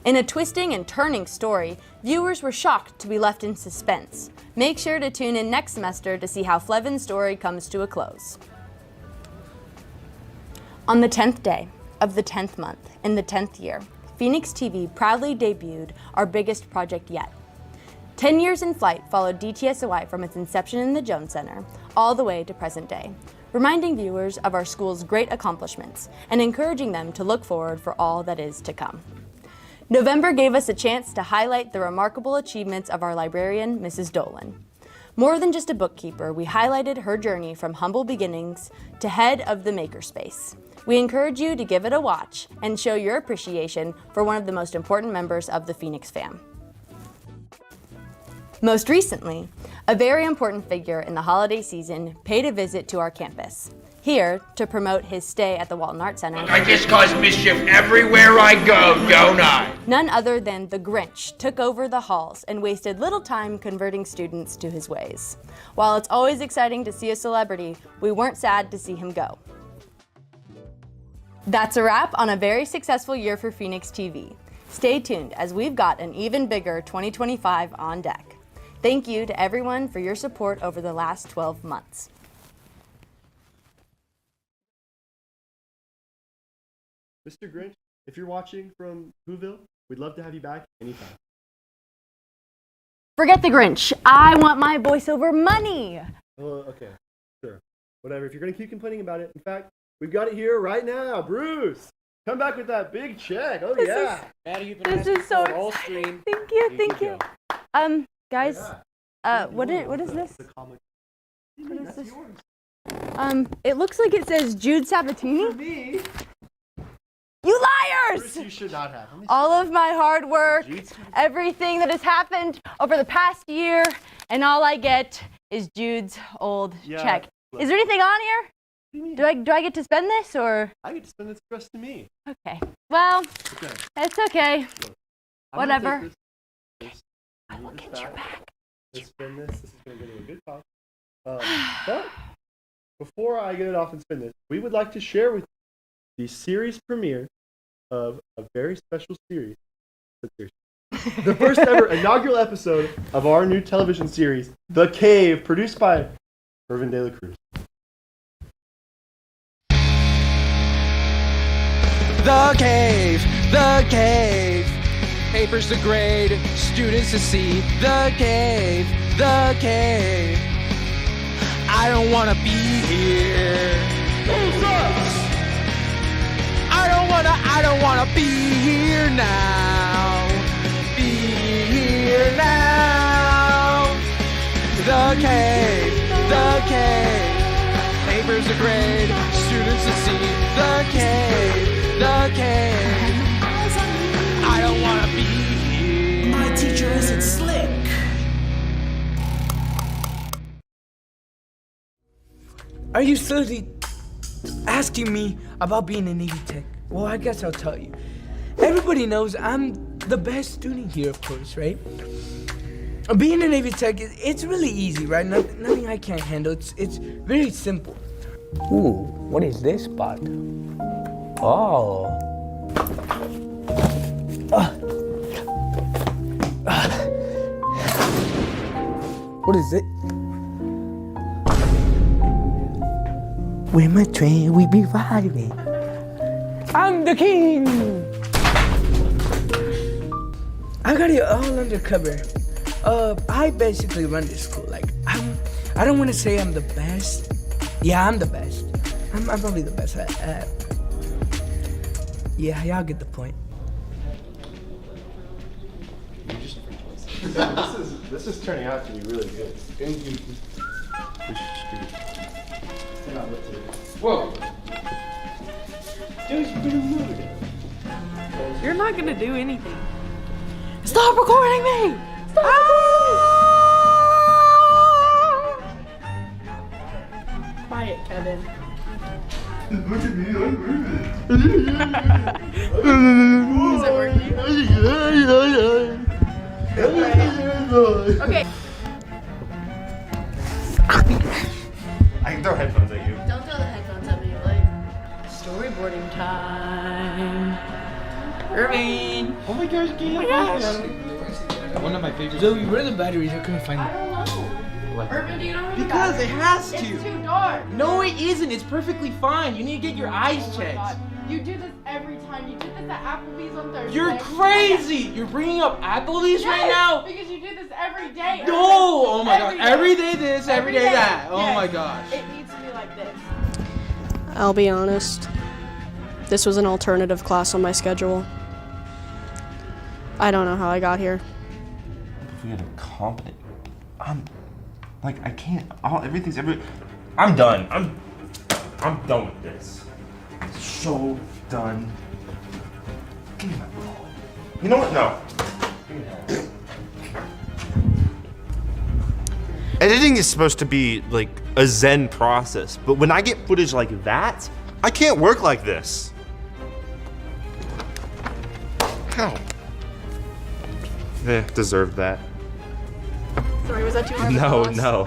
In a twisting and turning story, viewers were shocked to be left in suspense. Make sure to tune in next semester to see how Flevin's story comes to a close. On the 10th day of the 10th month in the 10th year, Phoenix TV proudly debuted our biggest project yet. 10 years in flight followed DTSOI from its inception in the Jones Center all the way to present day, reminding viewers of our school's great accomplishments and encouraging them to look forward for all that is to come. November gave us a chance to highlight the remarkable achievements of our librarian, Mrs. Dolan. More than just a bookkeeper, we highlighted her journey from humble beginnings to head of the makerspace. We encourage you to give it a watch and show your appreciation for one of the most important members of the Phoenix fam. Most recently, a very important figure in the holiday season paid a visit to our campus. Here, to promote his stay at the Walton Art Center, I just cause mischief everywhere I go, don't I? none other than the Grinch took over the halls and wasted little time converting students to his ways. While it's always exciting to see a celebrity, we weren't sad to see him go. That's a wrap on a very successful year for Phoenix TV. Stay tuned as we've got an even bigger 2025 on deck. Thank you to everyone for your support over the last 12 months. Mr. Grinch, if you're watching from Whoville, we'd love to have you back anytime. Forget the Grinch. I want my voiceover money. Oh, okay, sure. Whatever, if you're going to keep complaining about it. In fact, we've got it here right now. Bruce, come back with that big check. Oh, yeah. This is so exciting. Thank you, thank you. Guys, what is this? What is this? It looks like it says Jude Sabatini. Me. You liars! Bruce, you should not have. All of my hard work, everything that has happened over the past year, and all I get is Jude's old check. Is there anything on here? Do I get to spend this, or? I get to spend this the rest of me. Okay. Well, it's okay. Look, Whatever. I will get your back. Let's spend this. This is going to go to a good cause. But before I get it off and spend this, we would like to share with you the series premiere of a very special series. The first ever inaugural episode of our new television series, The Cave, produced by Irvin De La Cruz. The cave, the cave. Papers to grade, students to see. The cave, the cave. I don't wanna be here. I don't wanna be here now. Be here now. The cave, the cave. Papers to grade, students to see. The cave, the cave. I don't wanna be here. My teacher isn't slick. Are you seriously asking me about being a Navy Tech? Well, I guess I'll tell you. Everybody knows I'm the best student here, of course, right? Being a Navy Tech, it's really easy, right? Nothing I can't handle. It's very simple. Ooh, what is this spot? Oh. What is it? With my train, we be riding. I'm the king! I got it all undercover. I basically run this school. Like, I don't want to say I'm the best. Yeah, I'm the best. I'm probably the best at. Yeah, y'all get the point. This is turning out to be really good. Whoa. You're not gonna do anything. Stop recording me! Stop recording! Quiet, Kevin. Look at me, I'm Is it working? Okay. I can throw headphones at you. Don't throw the headphones at me, like. Storyboarding time. Irving! Oh my gosh, can you One of my favorites. Zoe, where are the batteries? I couldn't find them. Irvin, do you know where the Because it has to. It's too dark. No, it isn't. It's perfectly fine. You need to get your eyes Oh my checked. God. You do this every time. You did this at Applebee's on Thursday. You're crazy. You're bringing up Applebee's right now? Because you do this every day. No! Oh my god. Every day this, every day that. Oh Yes. my gosh. It needs to be like this. I'll be honest. This was an alternative class on my schedule. I don't know how I got here. If we had a competent, I can't. I'm done. I'm done with this. So done. Give me my phone. You know what? No. Editing is supposed to be like a zen process, but when I get footage like that, I can't work like this. How? Deserved that. Sorry, was that too hard? No.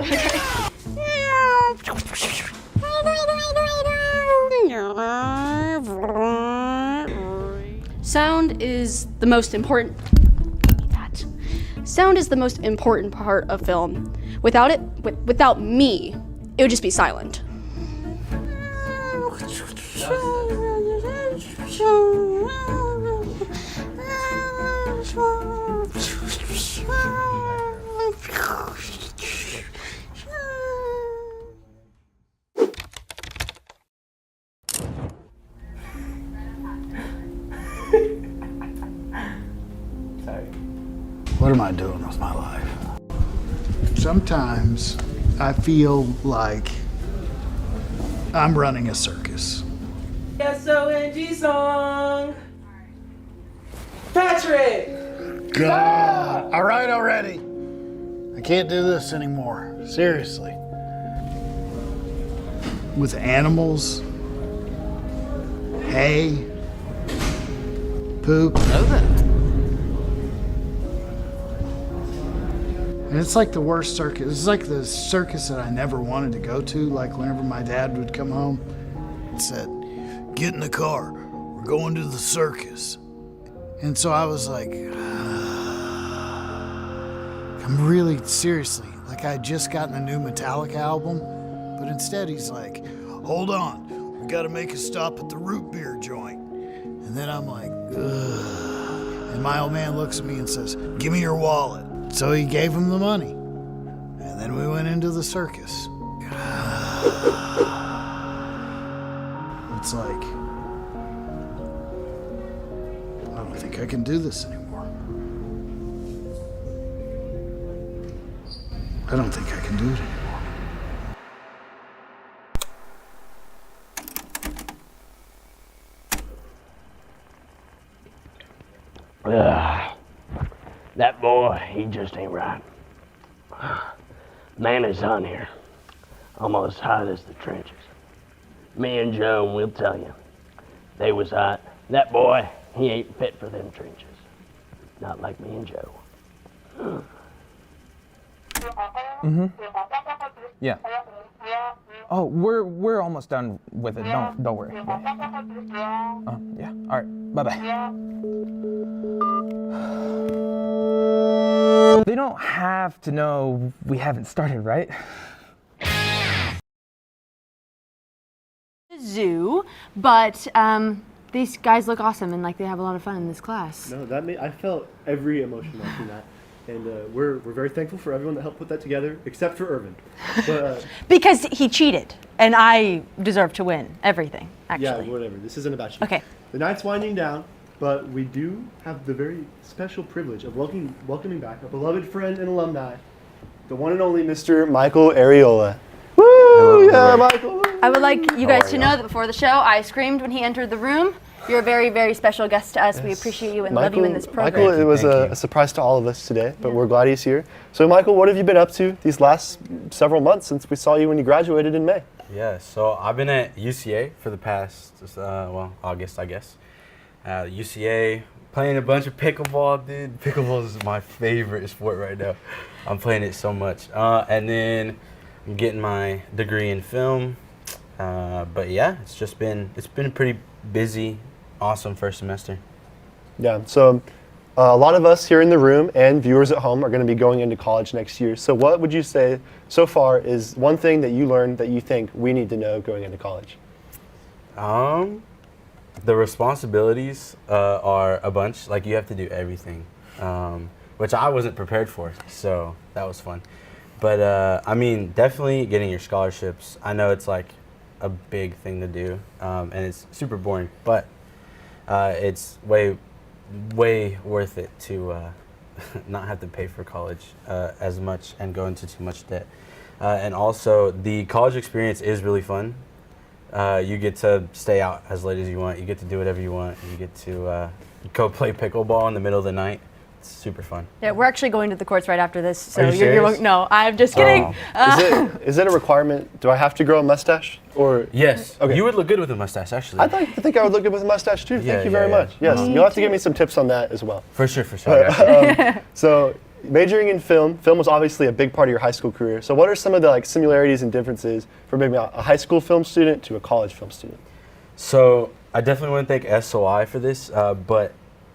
Sound is the most important. Sound is the most important part of film. Without it, without me, it would just be silent. What am I doing with my life? Sometimes I feel like I'm running a circus. SONG song. Patrick! All right already. I can't do this anymore. Seriously. With animals, hay, poop. And it's like the worst circus. It's like the circus that I never wanted to go to. Like whenever my dad would come home, it said, "Get in the car. We're going to the circus." And so I was like, I'm really seriously, like I had just gotten a new Metallica album, but instead he's like, "Hold on, we gotta make a stop at the root beer joint." And then I'm like, ugh. And my old man looks at me and says, "Give me your wallet." So he gave him the money. And then we went into the circus. It's like, I don't think I can do this anymore. I don't think I can do it anymore. That boy, he just ain't right. Man is on here, almost hot as the trenches. Me and Joe will tell you, they was hot. That boy, he ain't fit for them trenches. Not like me and Joe. Mm-hmm. Yeah. Oh, we're almost done with it. Don't worry. Yeah. Yeah. All right. Bye-bye. They don't have to know we haven't started, right? Zoo, but these guys look awesome and like they have a lot of fun in this class. No, I felt every emotion watching that. And we're very thankful for everyone that helped put that together, except for Irvin. But, because he cheated, and I deserve to win everything, actually. yeah, whatever. This isn't about you. Okay. The night's winding down, but we do have the very special privilege of welcoming back a beloved friend and alumni, the one and only Mr. Michael Areola. Woo! Yeah, Michael. I would like you guys to know that before the show, I screamed when he entered the room. You're a very, very special guest to us. We appreciate you and love you in this program. Michael, it was a surprise to all of us today, but we're glad he's here. So, Michael, what have you been up to these last several months since we saw you when you graduated in May? Yeah, so I've been at UCA for the past, August, I guess. UCA, playing a bunch of pickleball, dude. Pickleball is my favorite sport right now. I'm playing it so much. And then I'm getting my degree in film. But yeah, it's been a pretty busy, awesome first semester. Yeah, so a lot of us here in the room and viewers at home are going to be going into college next year. So what would you say so far is one thing that you learned that you think we need to know going into college? The responsibilities are a bunch. Like, you have to do everything, which I wasn't prepared for, so that was fun. But I mean, definitely getting your scholarships. I know it's like a big thing to do, and it's super boring, but it's way worth it to not have to pay for college as much and go into too much debt. And also, the college experience is really fun. You get to stay out as late as you want. You get to do whatever you want. You get to go play pickleball in the middle of the night. It's super fun. Yeah, we're actually going to the courts right after this. So Are you serious? no, I'm just kidding. Is it a requirement? Do I have to grow a mustache? Or yes. Okay. You would look good with a mustache, actually. I'd like to think I would look good with a mustache too. Thank you very much. Yes, you'll have to give me some tips on that as well. For sure, for sure. So, majoring in film was obviously a big part of your high school career. So what are some of the similarities and differences from maybe a high school film student to a college film student? So I definitely want to thank SOI for this, but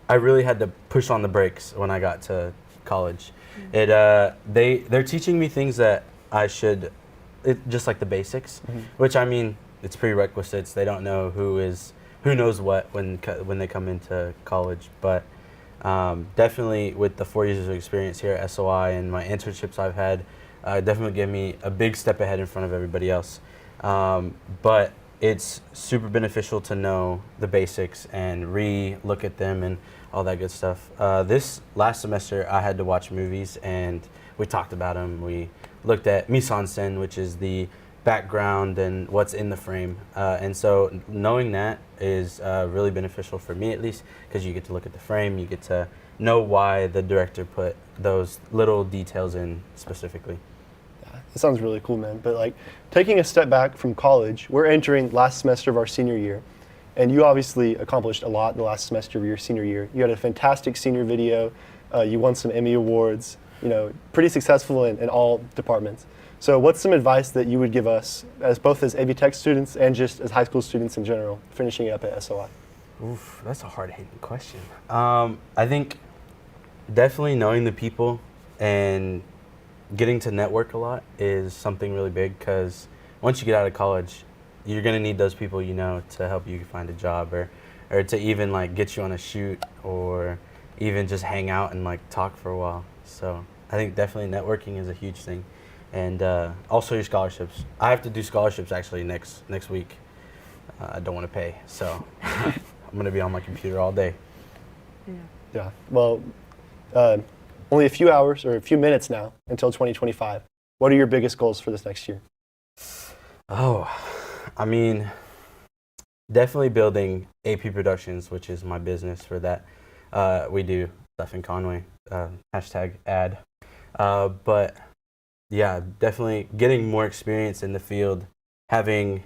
I really had to push on the brakes when I got to college. They're teaching me things that I should, just like the basics, which I mean, it's prerequisites. They don't know who knows what when they come into college, but definitely with the 4 years of experience here at SOI and my internships I've had, definitely gave me a big step ahead in front of everybody else. But it's super beneficial to know the basics and re-look at them and all that good stuff. This last semester I had to watch movies and we talked about them. We looked at mise en scène, which is the background and what's in the frame. And so knowing that is really beneficial for me, at least, because you get to look at the frame, you get to know why the director put those little details in specifically. That sounds really cool, man. But taking a step back from college, we're entering last semester of our senior year. And you obviously accomplished a lot in the last semester of your senior year. You had a fantastic senior video. You won some Emmy Awards, pretty successful in all departments. So what's some advice that you would give us as both as AV Tech students and just as high school students in general, finishing up at SOI? Oof, that's a hard-hitting question. I think definitely knowing the people and getting to network a lot is something really big, because once you get out of college, you're going to need those people to help you find a job or to even get you on a shoot or even just hang out and talk for a while. So I think definitely networking is a huge thing. And also your scholarships. I have to do scholarships actually next week. I don't want to pay, so I'm going to be on my computer all day. Yeah. Well, only a few hours or a few minutes now until 2025. What are your biggest goals for this next year? Oh, I mean, definitely building AP Productions, which is my business for that. We do stuff in Conway, #ad. But yeah, definitely getting more experience in the field, having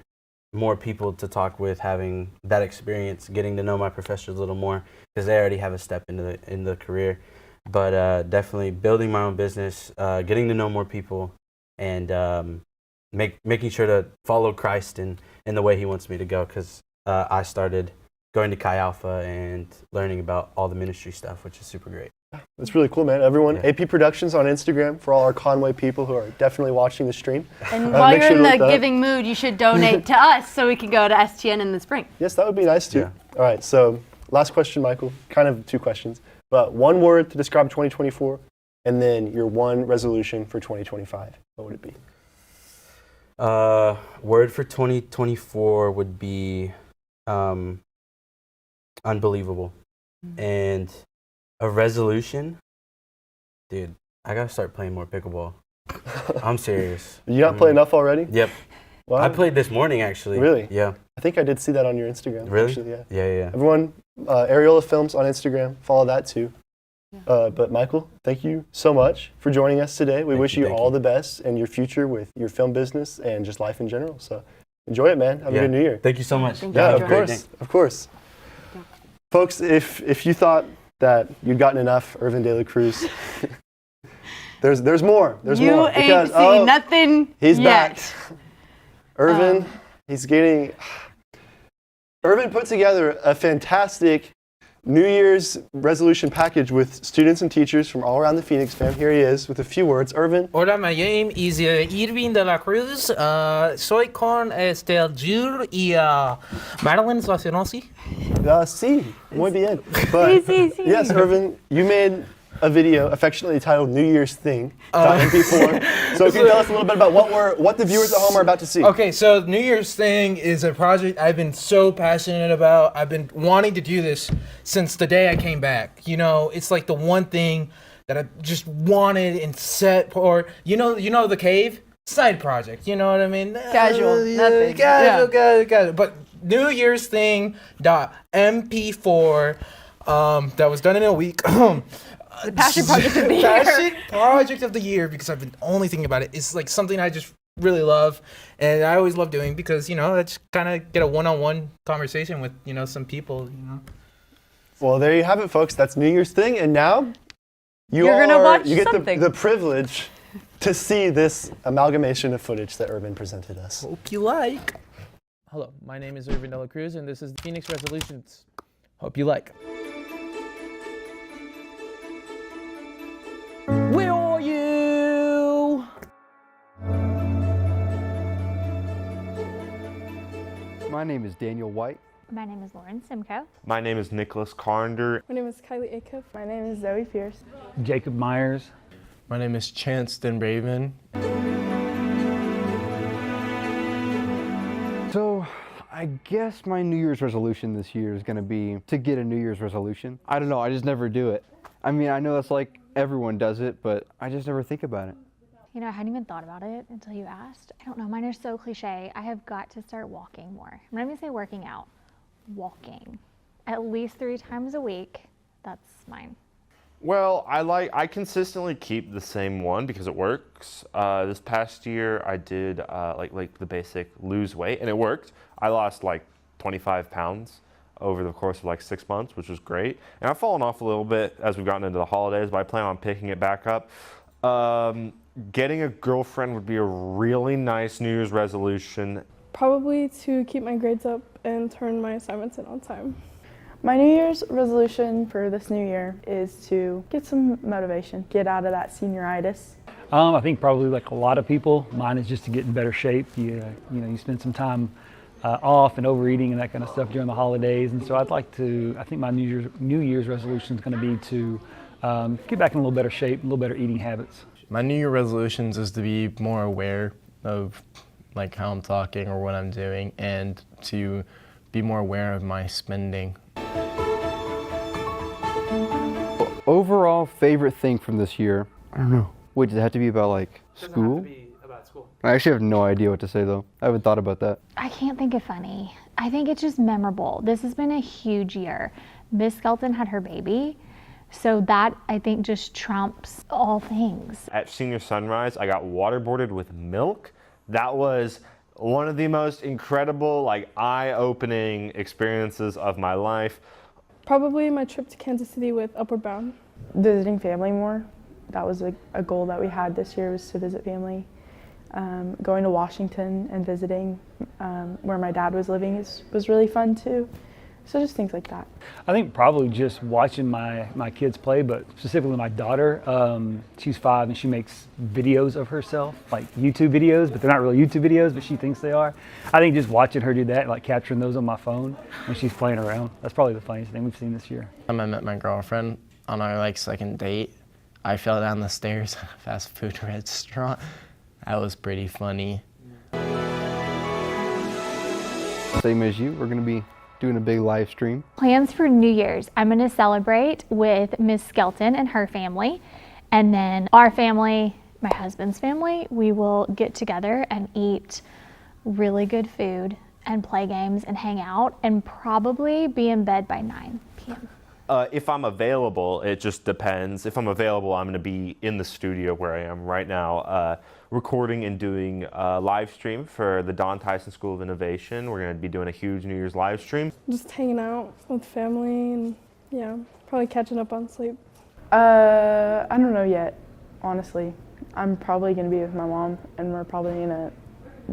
more people to talk with, having that experience, getting to know my professors a little more, because they already have a step in the career. But definitely building my own business, getting to know more people, and making sure to follow Christ in the way he wants me to go, because I started going to Chi Alpha and learning about all the ministry stuff, which is super great. That's really cool, man. Everyone, AP Productions on Instagram for all our Conway people who are definitely watching the stream. And while you're in the giving mood, you should donate to us so we can go to STN in the spring. Yes, that would be nice too. Yeah. All right, so last question, Michael. Kind of two questions, but one word to describe 2024 And then your one resolution for 2025, what would it be? Word for 2024 would be unbelievable. And a resolution, dude, I gotta start playing more pickleball. I'm serious. You not play enough already? Yep. Wow. I played this morning, actually. Really? Yeah. I think I did see that on your Instagram. Really? Actually, yeah. Yeah. Everyone, Areola Films on Instagram, follow that too. But Michael, thank you so much for joining us today. We wish you all the best in your future with your film business and just life in general. So enjoy it, man. Have a good New Year. Thank you so much. Yeah, of course. Folks, if you thought that you'd gotten enough Irvin De La Cruz, there's more. There's more. You ain't seen nothing He's yet. back. Irvin, Irvin put together a fantastic New Year's resolution package with students and teachers from all around the Phoenix fam. Here he is with a few words. Irvin. Hola, my name is Irvin De La Cruz. Soy con Jill y Madeline Swasionosi. Sí, muy bien. But yes, Irvin, you made a video affectionately titled New Year's Thing, MP4. So can you tell us a little bit about what the viewers at home are about to see? Okay, so New Year's Thing is a project I've been so passionate about. I've been wanting to do this since the day I came back. You know, it's like the one thing that I just wanted and set for. You know the cave? Side project, you know what I mean? Casual, nothing. Casual. But New Year's Thing .mp4 that was done in a week. The passion project of the year. Passion project of the year, because I've been only thinking about it. It's like something I just really love, and I always love doing because I just kind of get a one-on-one conversation with some people. Well, there you have it, folks. That's New Year's Thing, and now you get the privilege to see this amalgamation of footage that Irvin presented us. Hope you like. Hello, my name is Irvin De La Cruz, and this is the Phoenix Resolutions. Hope you like. Where are you? My name is Daniel White. My name is Lauren Simcoe. My name is Nicholas Carnder. My name is Kylie Acuff. My name is Zoe Pierce. Jacob Myers. My name is Chance Raven. So, I guess my New Year's resolution this year is going to be to get a New Year's resolution. I don't know, I just never do it. I mean, I know that's like everyone does it, but I just never think about it. I hadn't even thought about it until you asked. I don't know, mine are so cliche. I have got to start walking more. I'm not even say working out, walking. At least 3 times a week, that's mine. Well, I consistently keep the same one because it works. This past year I did like the basic lose weight, and it worked. I lost like 25 pounds over the course of like 6 months, which was great. And I've fallen off a little bit as we've gotten into the holidays, but I plan on picking it back up. Getting a girlfriend would be a really nice New Year's resolution. Probably to keep my grades up and turn my assignments in on time. My New Year's resolution for this new year is to get some motivation, get out of that senioritis. I think probably like a lot of people, mine is just to get in better shape. You spend some time off and overeating and that kind of stuff during the holidays, and so I think my New Year's resolution is going to be to get back in a little better shape, a little better eating habits. My New Year resolutions is to be more aware of like how I'm talking or what I'm doing, and to be more aware of my spending. Overall favorite thing from this year? I don't know. Wait, does it have to be about like school? It doesn't have to be about school. I actually have no idea what to say though. I haven't thought about that. I can't think of funny. I think it's just memorable. This has been a huge year. Miss Skelton had her baby, so that I think just trumps all things. At Senior Sunrise, I got waterboarded with milk. That was one of the most incredible, like eye-opening experiences of my life. Probably my trip to Kansas City with Upward Bound. Visiting family more. That was a goal that we had this year, was to visit family. Going to Washington and visiting where my dad was living was really fun too. So just things like that. I think probably just watching my kids play, but specifically my daughter. She's 5 and she makes videos of herself, like YouTube videos, but they're not really YouTube videos, but she thinks they are. I think just watching her do that, like capturing those on my phone when she's playing around, that's probably the funniest thing we've seen this year. I met my girlfriend on our like second date. I fell down the stairs at a fast food restaurant. That was pretty funny. Same as you, we're going to be doing a big live stream. Plans for New Year's. I'm going to celebrate with Miss Skelton and her family. And then our family, my husband's family, we will get together and eat really good food and play games and hang out and probably be in bed by 9 p.m. If I'm available, it just depends. If I'm available, I'm going to be in the studio where I am right now, recording and doing a live stream for the Don Tyson School of Innovation. We're going to be doing a huge New Year's live stream. Just hanging out with family and yeah, probably catching up on sleep. I don't know yet, honestly. I'm probably going to be with my mom and we're probably going to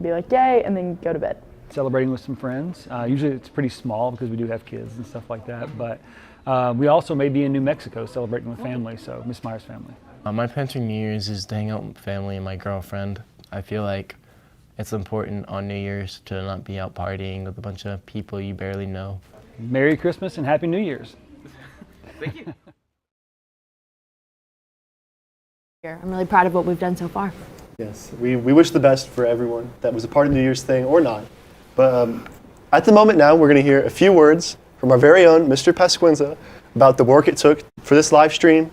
be like, yay, and then go to bed. Celebrating with some friends. Usually it's pretty small because we do have kids and stuff like that, but we also may be in New Mexico celebrating with family, so Miss Meyer's family. My plan for New Year's is to hang out with family and my girlfriend. I feel like it's important on New Year's to not be out partying with a bunch of people you barely know. Merry Christmas and Happy New Year's. Thank you. I'm really proud of what we've done so far. Yes, we wish the best for everyone that was a part of the New Year's thing or not. But at the moment now, we're going to hear a few words from our very own Mr. Pasquinza about the work it took for this live stream,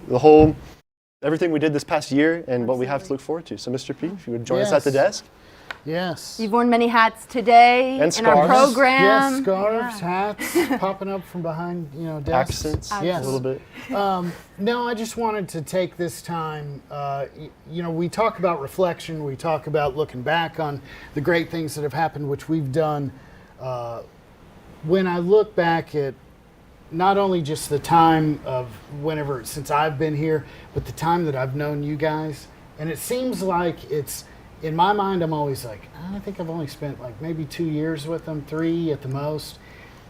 everything we did this past year, and what we have to look forward to. So, Mr. P, if you would join us at the desk. Yes. You've worn many hats today And in our scarves. program. Yes, scarves, hats, popping up from behind, desks. Accents, yes. a little bit. No, I just wanted to take this time, we talk about reflection, we talk about looking back on the great things that have happened, which we've done. When I look back at not only just the time of since I've been here, but the time that I've known you guys, and it seems like in my mind, I'm always like, I think I've only spent like maybe 2 years with them, 3 at the most,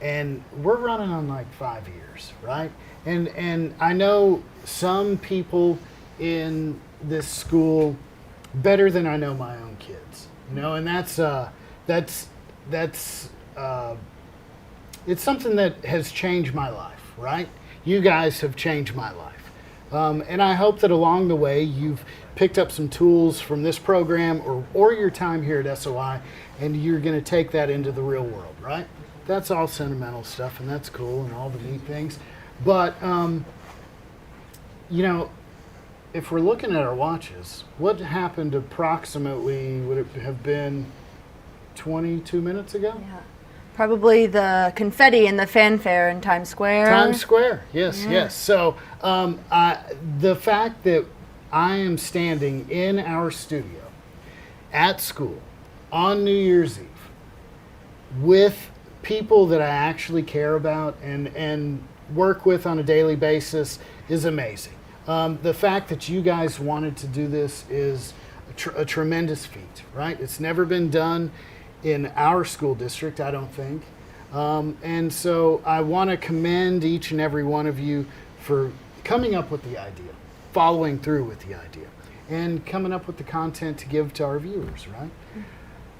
and we're running on like 5 years, right? And I know some people in this school better than I know my own kids, and it's something that has changed my life, right? You guys have changed my life. And I hope that along the way you've picked up some tools from this program or your time here at SOI, and you're going to take that into the real world, right? That's all sentimental stuff, and that's cool and all the neat things. But, if we're looking at our watches, what happened approximately, would it have been 22 minutes ago? Yeah. Probably the confetti and the fanfare in Times Square. Times Square, yes, yes. So the fact that I am standing in our studio at school on New Year's Eve with people that I actually care about and work with on a daily basis is amazing. The fact that you guys wanted to do this is a tremendous feat, right? It's never been done in our school district, I don't think. And so I want to commend each and every one of you for coming up with the idea, following through with the idea, and coming up with the content to give to our viewers, right?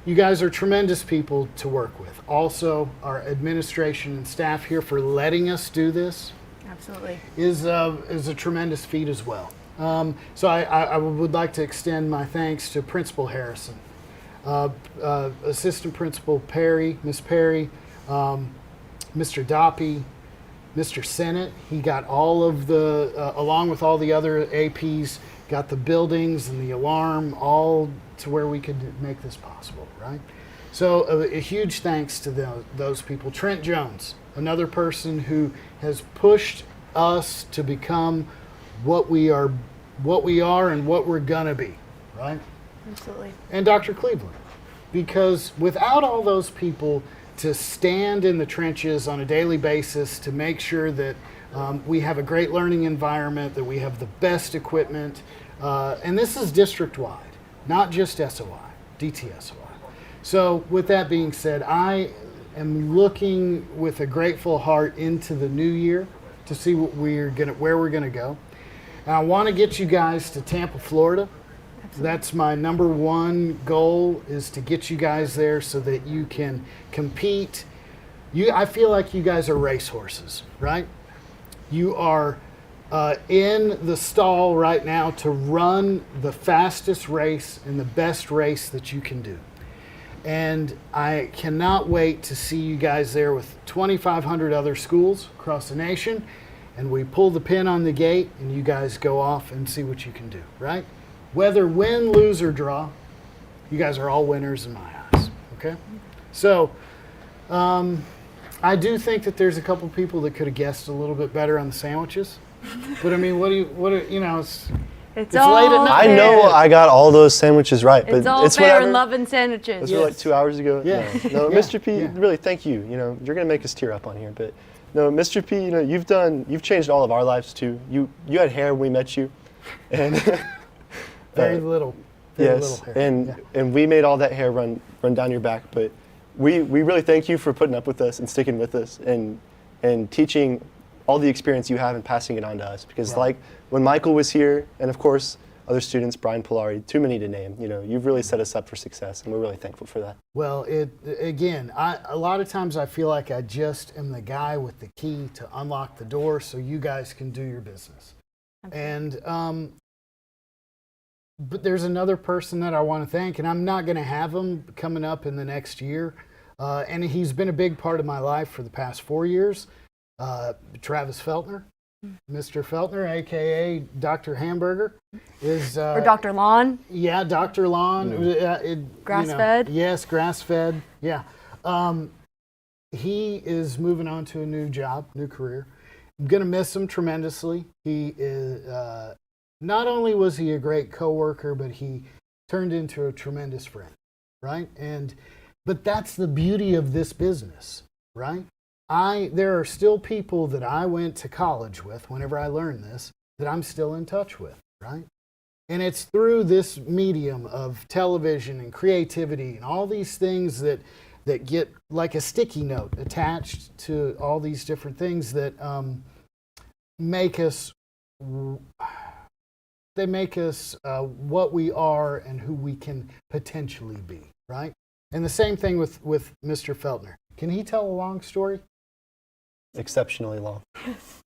You guys are tremendous people to work with. Also, our administration and staff here for letting us do this. Absolutely. Is a tremendous feat as well. So I would like to extend my thanks to Principal Harrison, Assistant Principal Perry, Miss Perry, Mr. Doppy, Mr. Sennett. He got all of the, along with all the other APs, got the buildings and the alarm all to where we could make this possible, right? So a huge thanks to those people. Trent Jones, another person who has pushed us to become what we are and what we're gonna be, right? Absolutely. And Dr. Cleveland, because without all those people to stand in the trenches on a daily basis to make sure that we have a great learning environment, that we have the best equipment, and this is district-wide, not just SOI, DTSOI. So with that being said, I am looking with a grateful heart into the new year to see where we're gonna go. And I want to get you guys to Tampa, Florida. That's my number one goal, is to get you guys there so that you can compete. I feel like you guys are racehorses, right? You are in the stall right now to run the fastest race and the best race that you can do. And I cannot wait to see you guys there with 2,500 other schools across the nation. And we pull the pin on the gate and you guys go off and see what you can do, right? Whether win, lose, or draw, you guys are all winners in my eyes, okay? So, I do think that there's a couple people that could have guessed a little bit better on the sandwiches. But I mean, it's late at night. I know I got all those sandwiches right, but It's all it's fair whatever. in love and sandwiches. Those were like 2 hours ago. Yeah. No, Yeah. Mr. P, really, thank you. You know, you're gonna make us tear up on here, but no, Mr. P, you know, you've changed all of our lives too. You had hair when we met you, and Very little. Very little hair. and we made all that hair run down your back. But we really thank you for putting up with us and sticking with us and teaching all the experience you have and passing it on to us. Because Right. like when Michael was here, and of course other students, Brian Polari, too many to name. You know, you've really set us up for success, and we're really thankful for that. Well, a lot of times I feel like I just am the guy with the key to unlock the door so you guys can do your business. And but there's another person that I want to thank, and I'm not going to have him coming up in the next year. And he's been a big part of my life for the past 4 years. Travis Feltner, Mr. Feltner, aka Dr. Hamburger, is Or Dr. Lawn. Yeah, Dr. Lawn. Grass-fed? Yes, grass-fed. Yeah. He is moving on to a new job, new career. I'm going to miss him tremendously. He is, not only was he a great coworker, but he turned into a tremendous friend, right? But that's the beauty of this business, right? There are still people that I went to college with whenever I learned this that I'm still in touch with, right? And it's through this medium of television and creativity and all these things that get like a sticky note attached to all these different things that make us what we are and who we can potentially be, right? And the same thing with Mr. Feltner. Can he tell a long story? Exceptionally long.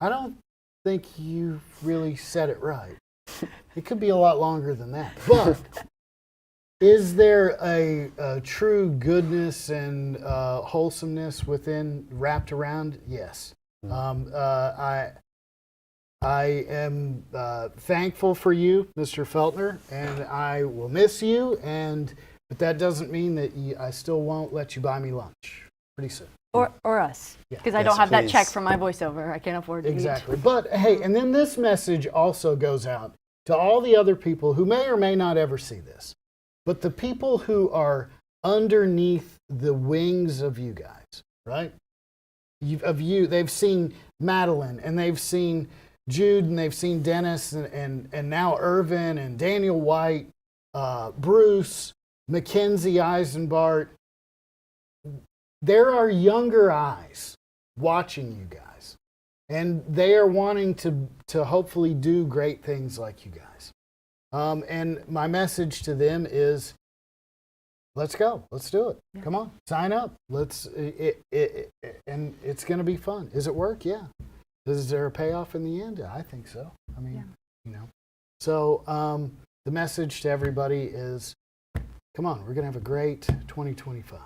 I don't think you really said it right. It could be a lot longer than that. But is there a true goodness and wholesomeness wrapped around? Yes. I am thankful for you, Mr. Feltner, and I will miss you. But that doesn't mean that I still won't let you buy me lunch pretty soon. Or us, because I don't have that check from my voiceover. I can't afford to Exactly. But hey, and then this message also goes out to all the other people who may or may not ever see this, but the people who are underneath the wings of you guys, right? They've seen Madeline, and they've seen Jude, and they've seen Dennis, and now Irvin, and Daniel White, Bruce, Mackenzie Eisenbart. There are younger eyes watching you guys, and they are wanting to hopefully do great things like you guys. And my message to them is, let's go. Let's do it. Come on, sign up. And it's going to be fun. Is it work? Yeah. Is there a payoff in the end? I think so. I mean, So the message to everybody is, come on, we're going to have a great 2025.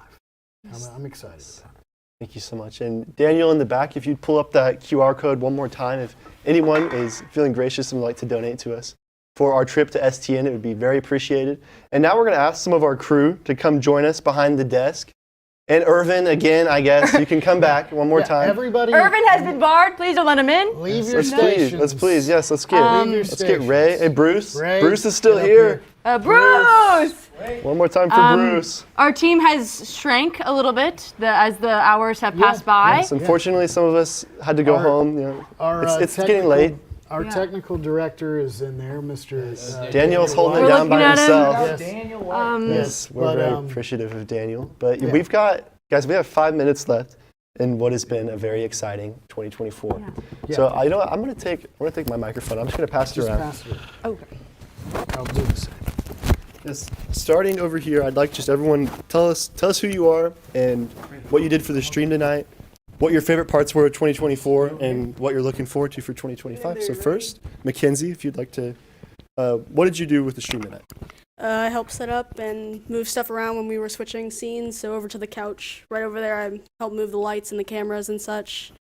I'm excited about it. Thank you so much. And Daniel in the back, if you'd pull up that QR code one more time, if anyone is feeling gracious and would like to donate to us for our trip to STN, it would be very appreciated. And now we're going to ask some of our crew to come join us behind the desk. And Irvin, again, I guess, you can come back one more time. Everybody. Irvin has been barred. Please don't let him in. Leave your Let's please. Yes, let's get Ray. Hey, Bruce. Ray, Bruce is still here. Bruce! One more time for Bruce. Our team has shrank a little bit as the hours have passed by. Yes, unfortunately, some of us had to go home. It's getting late. Our technical director is in there, Mr. Daniel's holding it down by himself. Yes. Daniel Yes, we're very appreciative of Daniel. But we have 5 minutes left in what has been a very exciting 2024. So I'm going to take my microphone. I'm just going to pass it around. Pass it. Okay. I'll do the same. Yes, starting over here, I'd like just everyone tell us who you are and what you did for the stream tonight. what your favorite parts were of 2024 and what you're looking forward to for 2025. So first, Mackenzie, if you'd like to, what did you do with the stream tonight? I helped set up and move stuff around when we were switching scenes. So over to the couch, right over there, I helped move the lights and the cameras and such.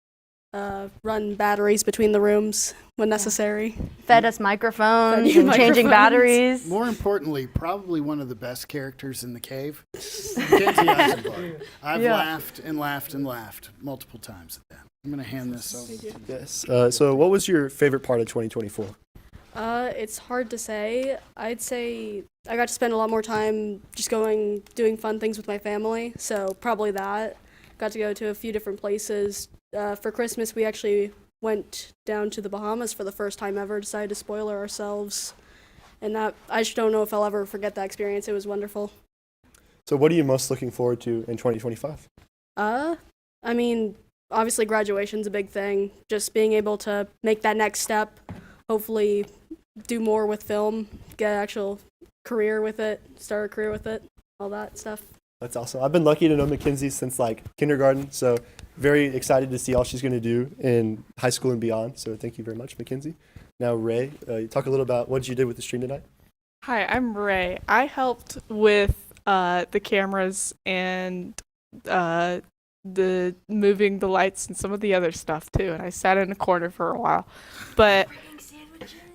Run batteries between the rooms when necessary. Fed us microphones and changing batteries. More importantly, probably one of the best characters in the cave. Mackenzie Eisenberg. I've laughed and laughed and laughed multiple times at that. I'm going to hand this over. Yes. So what was your favorite part of 2024? It's hard to say. I'd say I got to spend a lot more time just doing fun things with my family. So probably that. Got to go to a few different places. For Christmas, we actually went down to the Bahamas for the first time ever, decided to spoiler ourselves. And that, I just don't know if I'll ever forget that experience. It was wonderful. So what are you most looking forward to in 2025? I mean, obviously graduation's a big thing. Just being able to make that next step, hopefully do more with film, get an actual career with it, start a career with it, all that stuff. That's awesome. I've been lucky to know Mackenzie since like kindergarten, so very excited to see all she's going to do in high school and beyond. So thank you very much, Mackenzie. Now, Ray, talk a little about what you did with the stream tonight. Hi, I'm Ray. I helped with the cameras and the moving the lights and some of the other stuff too. And I sat in a corner for a while, but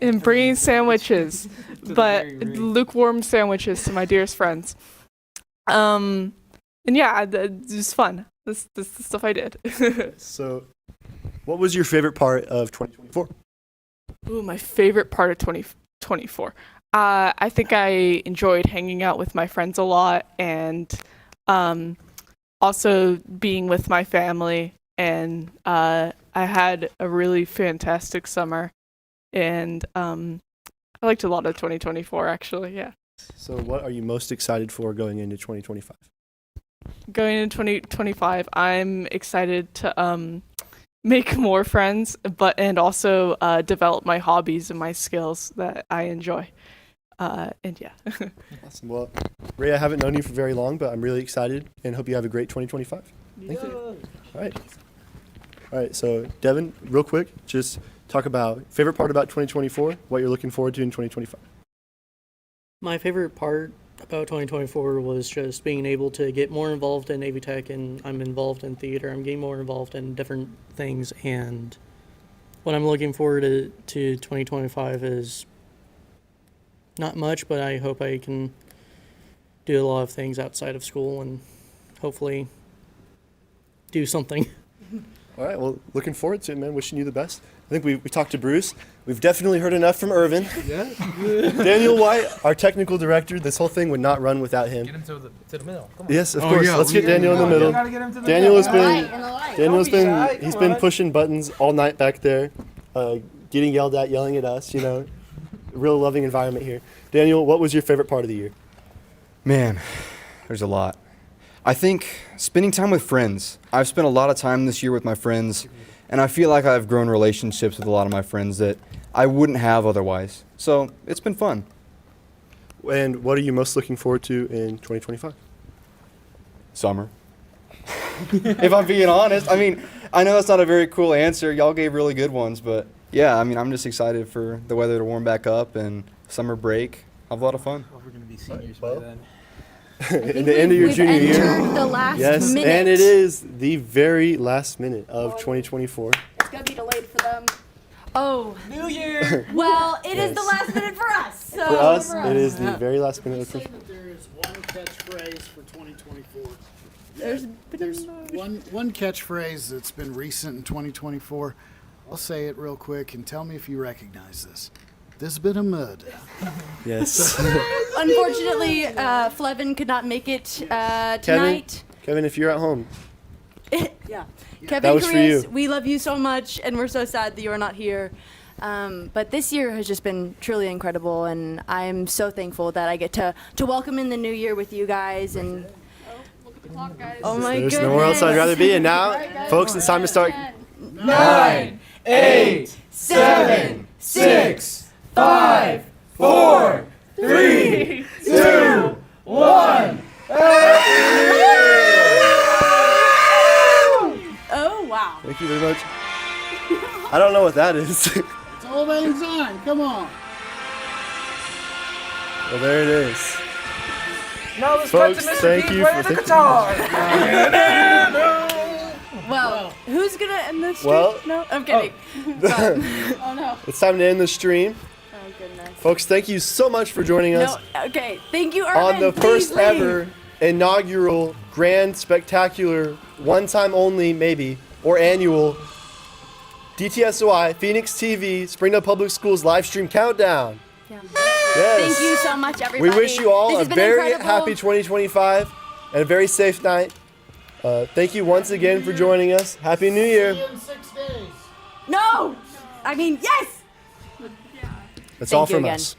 bringing sandwiches, but lukewarm sandwiches to my dearest friends. And yeah, it was fun. This is the stuff I did. So, what was your favorite part of 2024? Ooh, my favorite part of 2024. I think I enjoyed hanging out with my friends a lot and also being with my family. And I had a really fantastic summer. And I liked a lot of 2024, actually, yeah. So what are you most excited for going into 2025? Going into 2025, I'm excited to make more friends, and also develop my hobbies and my skills that I enjoy. And yeah. Awesome. Well, Ray, I haven't known you for very long, but I'm really excited and hope you have a great 2025. Thank you. All right. So Devin, real quick, just talk about favorite part about 2024, what you're looking forward to in 2025. My favorite part about 2024 was just being able to get more involved in Navy Tech, and I'm involved in theater. I'm getting more involved in different things, and what I'm looking forward to 2025 is not much, but I hope I can do a lot of things outside of school and hopefully do something. All right, well, looking forward to it, man. Wishing you the best. I think we talked to Bruce. We've definitely heard enough from Irvin. Yeah. Daniel White, our technical director. This whole thing would not run without him. Get him to the middle. Come on. Yes, of course. Let's get Daniel in the middle. Daniel has been pushing buttons all night back there, getting yelled at, yelling at us. You know, real loving environment here. Daniel, what was your favorite part of the year? Man, there's a lot. I think spending time with friends. I've spent a lot of time this year with my friends, and I feel like I've grown relationships with a lot of my friends that I wouldn't have otherwise. So it's been fun. And what are you most looking forward to in 2025? Summer. If I'm being honest. I mean, I know that's not a very cool answer. Y'all gave really good ones, but yeah, I mean, I'm just excited for the weather to warm back up and summer break. Have a lot of fun. We're going to be seniors by then. In the end of your junior year. The last yes, minute. And it is the very last minute of 2024. It's going to be delayed for them. Oh. New Year! Well, it is the last minute for us. So For us, it is the very last minute of 2024. There is one catchphrase for 2024. There's one catchphrase that's been recent in 2024. I'll say it real quick and tell me if you recognize this. There's been a murder. Yes. Unfortunately, Flevin could not make it tonight. Kevin, if you're at home. Yeah. That Kevin was for Chris, you. we love you so much, and we're so sad that you are not here. But this year has just been truly incredible, and I'm so thankful that I get to welcome in the new year with you guys. And oh my goodness. There's nowhere else I'd rather be. And now, folks, it's time to start. 9, 8, 7, 6, 5, 4, 3, 2, 1. Oh, wow. you very much. I don't know what that is. It's Old Lang Syne. Come on. Well, there it is. Now let's Folks, cut to Mr. thank B you playing for the thinking- guitar. Well, who's gonna end this stream? Well- No, I'm kidding. Oh no. It's time to end the stream. Oh goodness. Folks, thank you so much for joining us No, okay. Thank you, Irvin. on the Please first leave. ever inaugural, grand, spectacular, one time only, maybe, or annual DTSOI Phoenix TV Springdale Public Schools live stream countdown. Yeah. Yes. Thank you so much, everybody. We wish you all This a has been very incredible. happy 2025 and a very safe night. Thank you once again for joining us. Happy New Year. See you in 6 days. No! I mean, yes! That's Thank all you from again. us.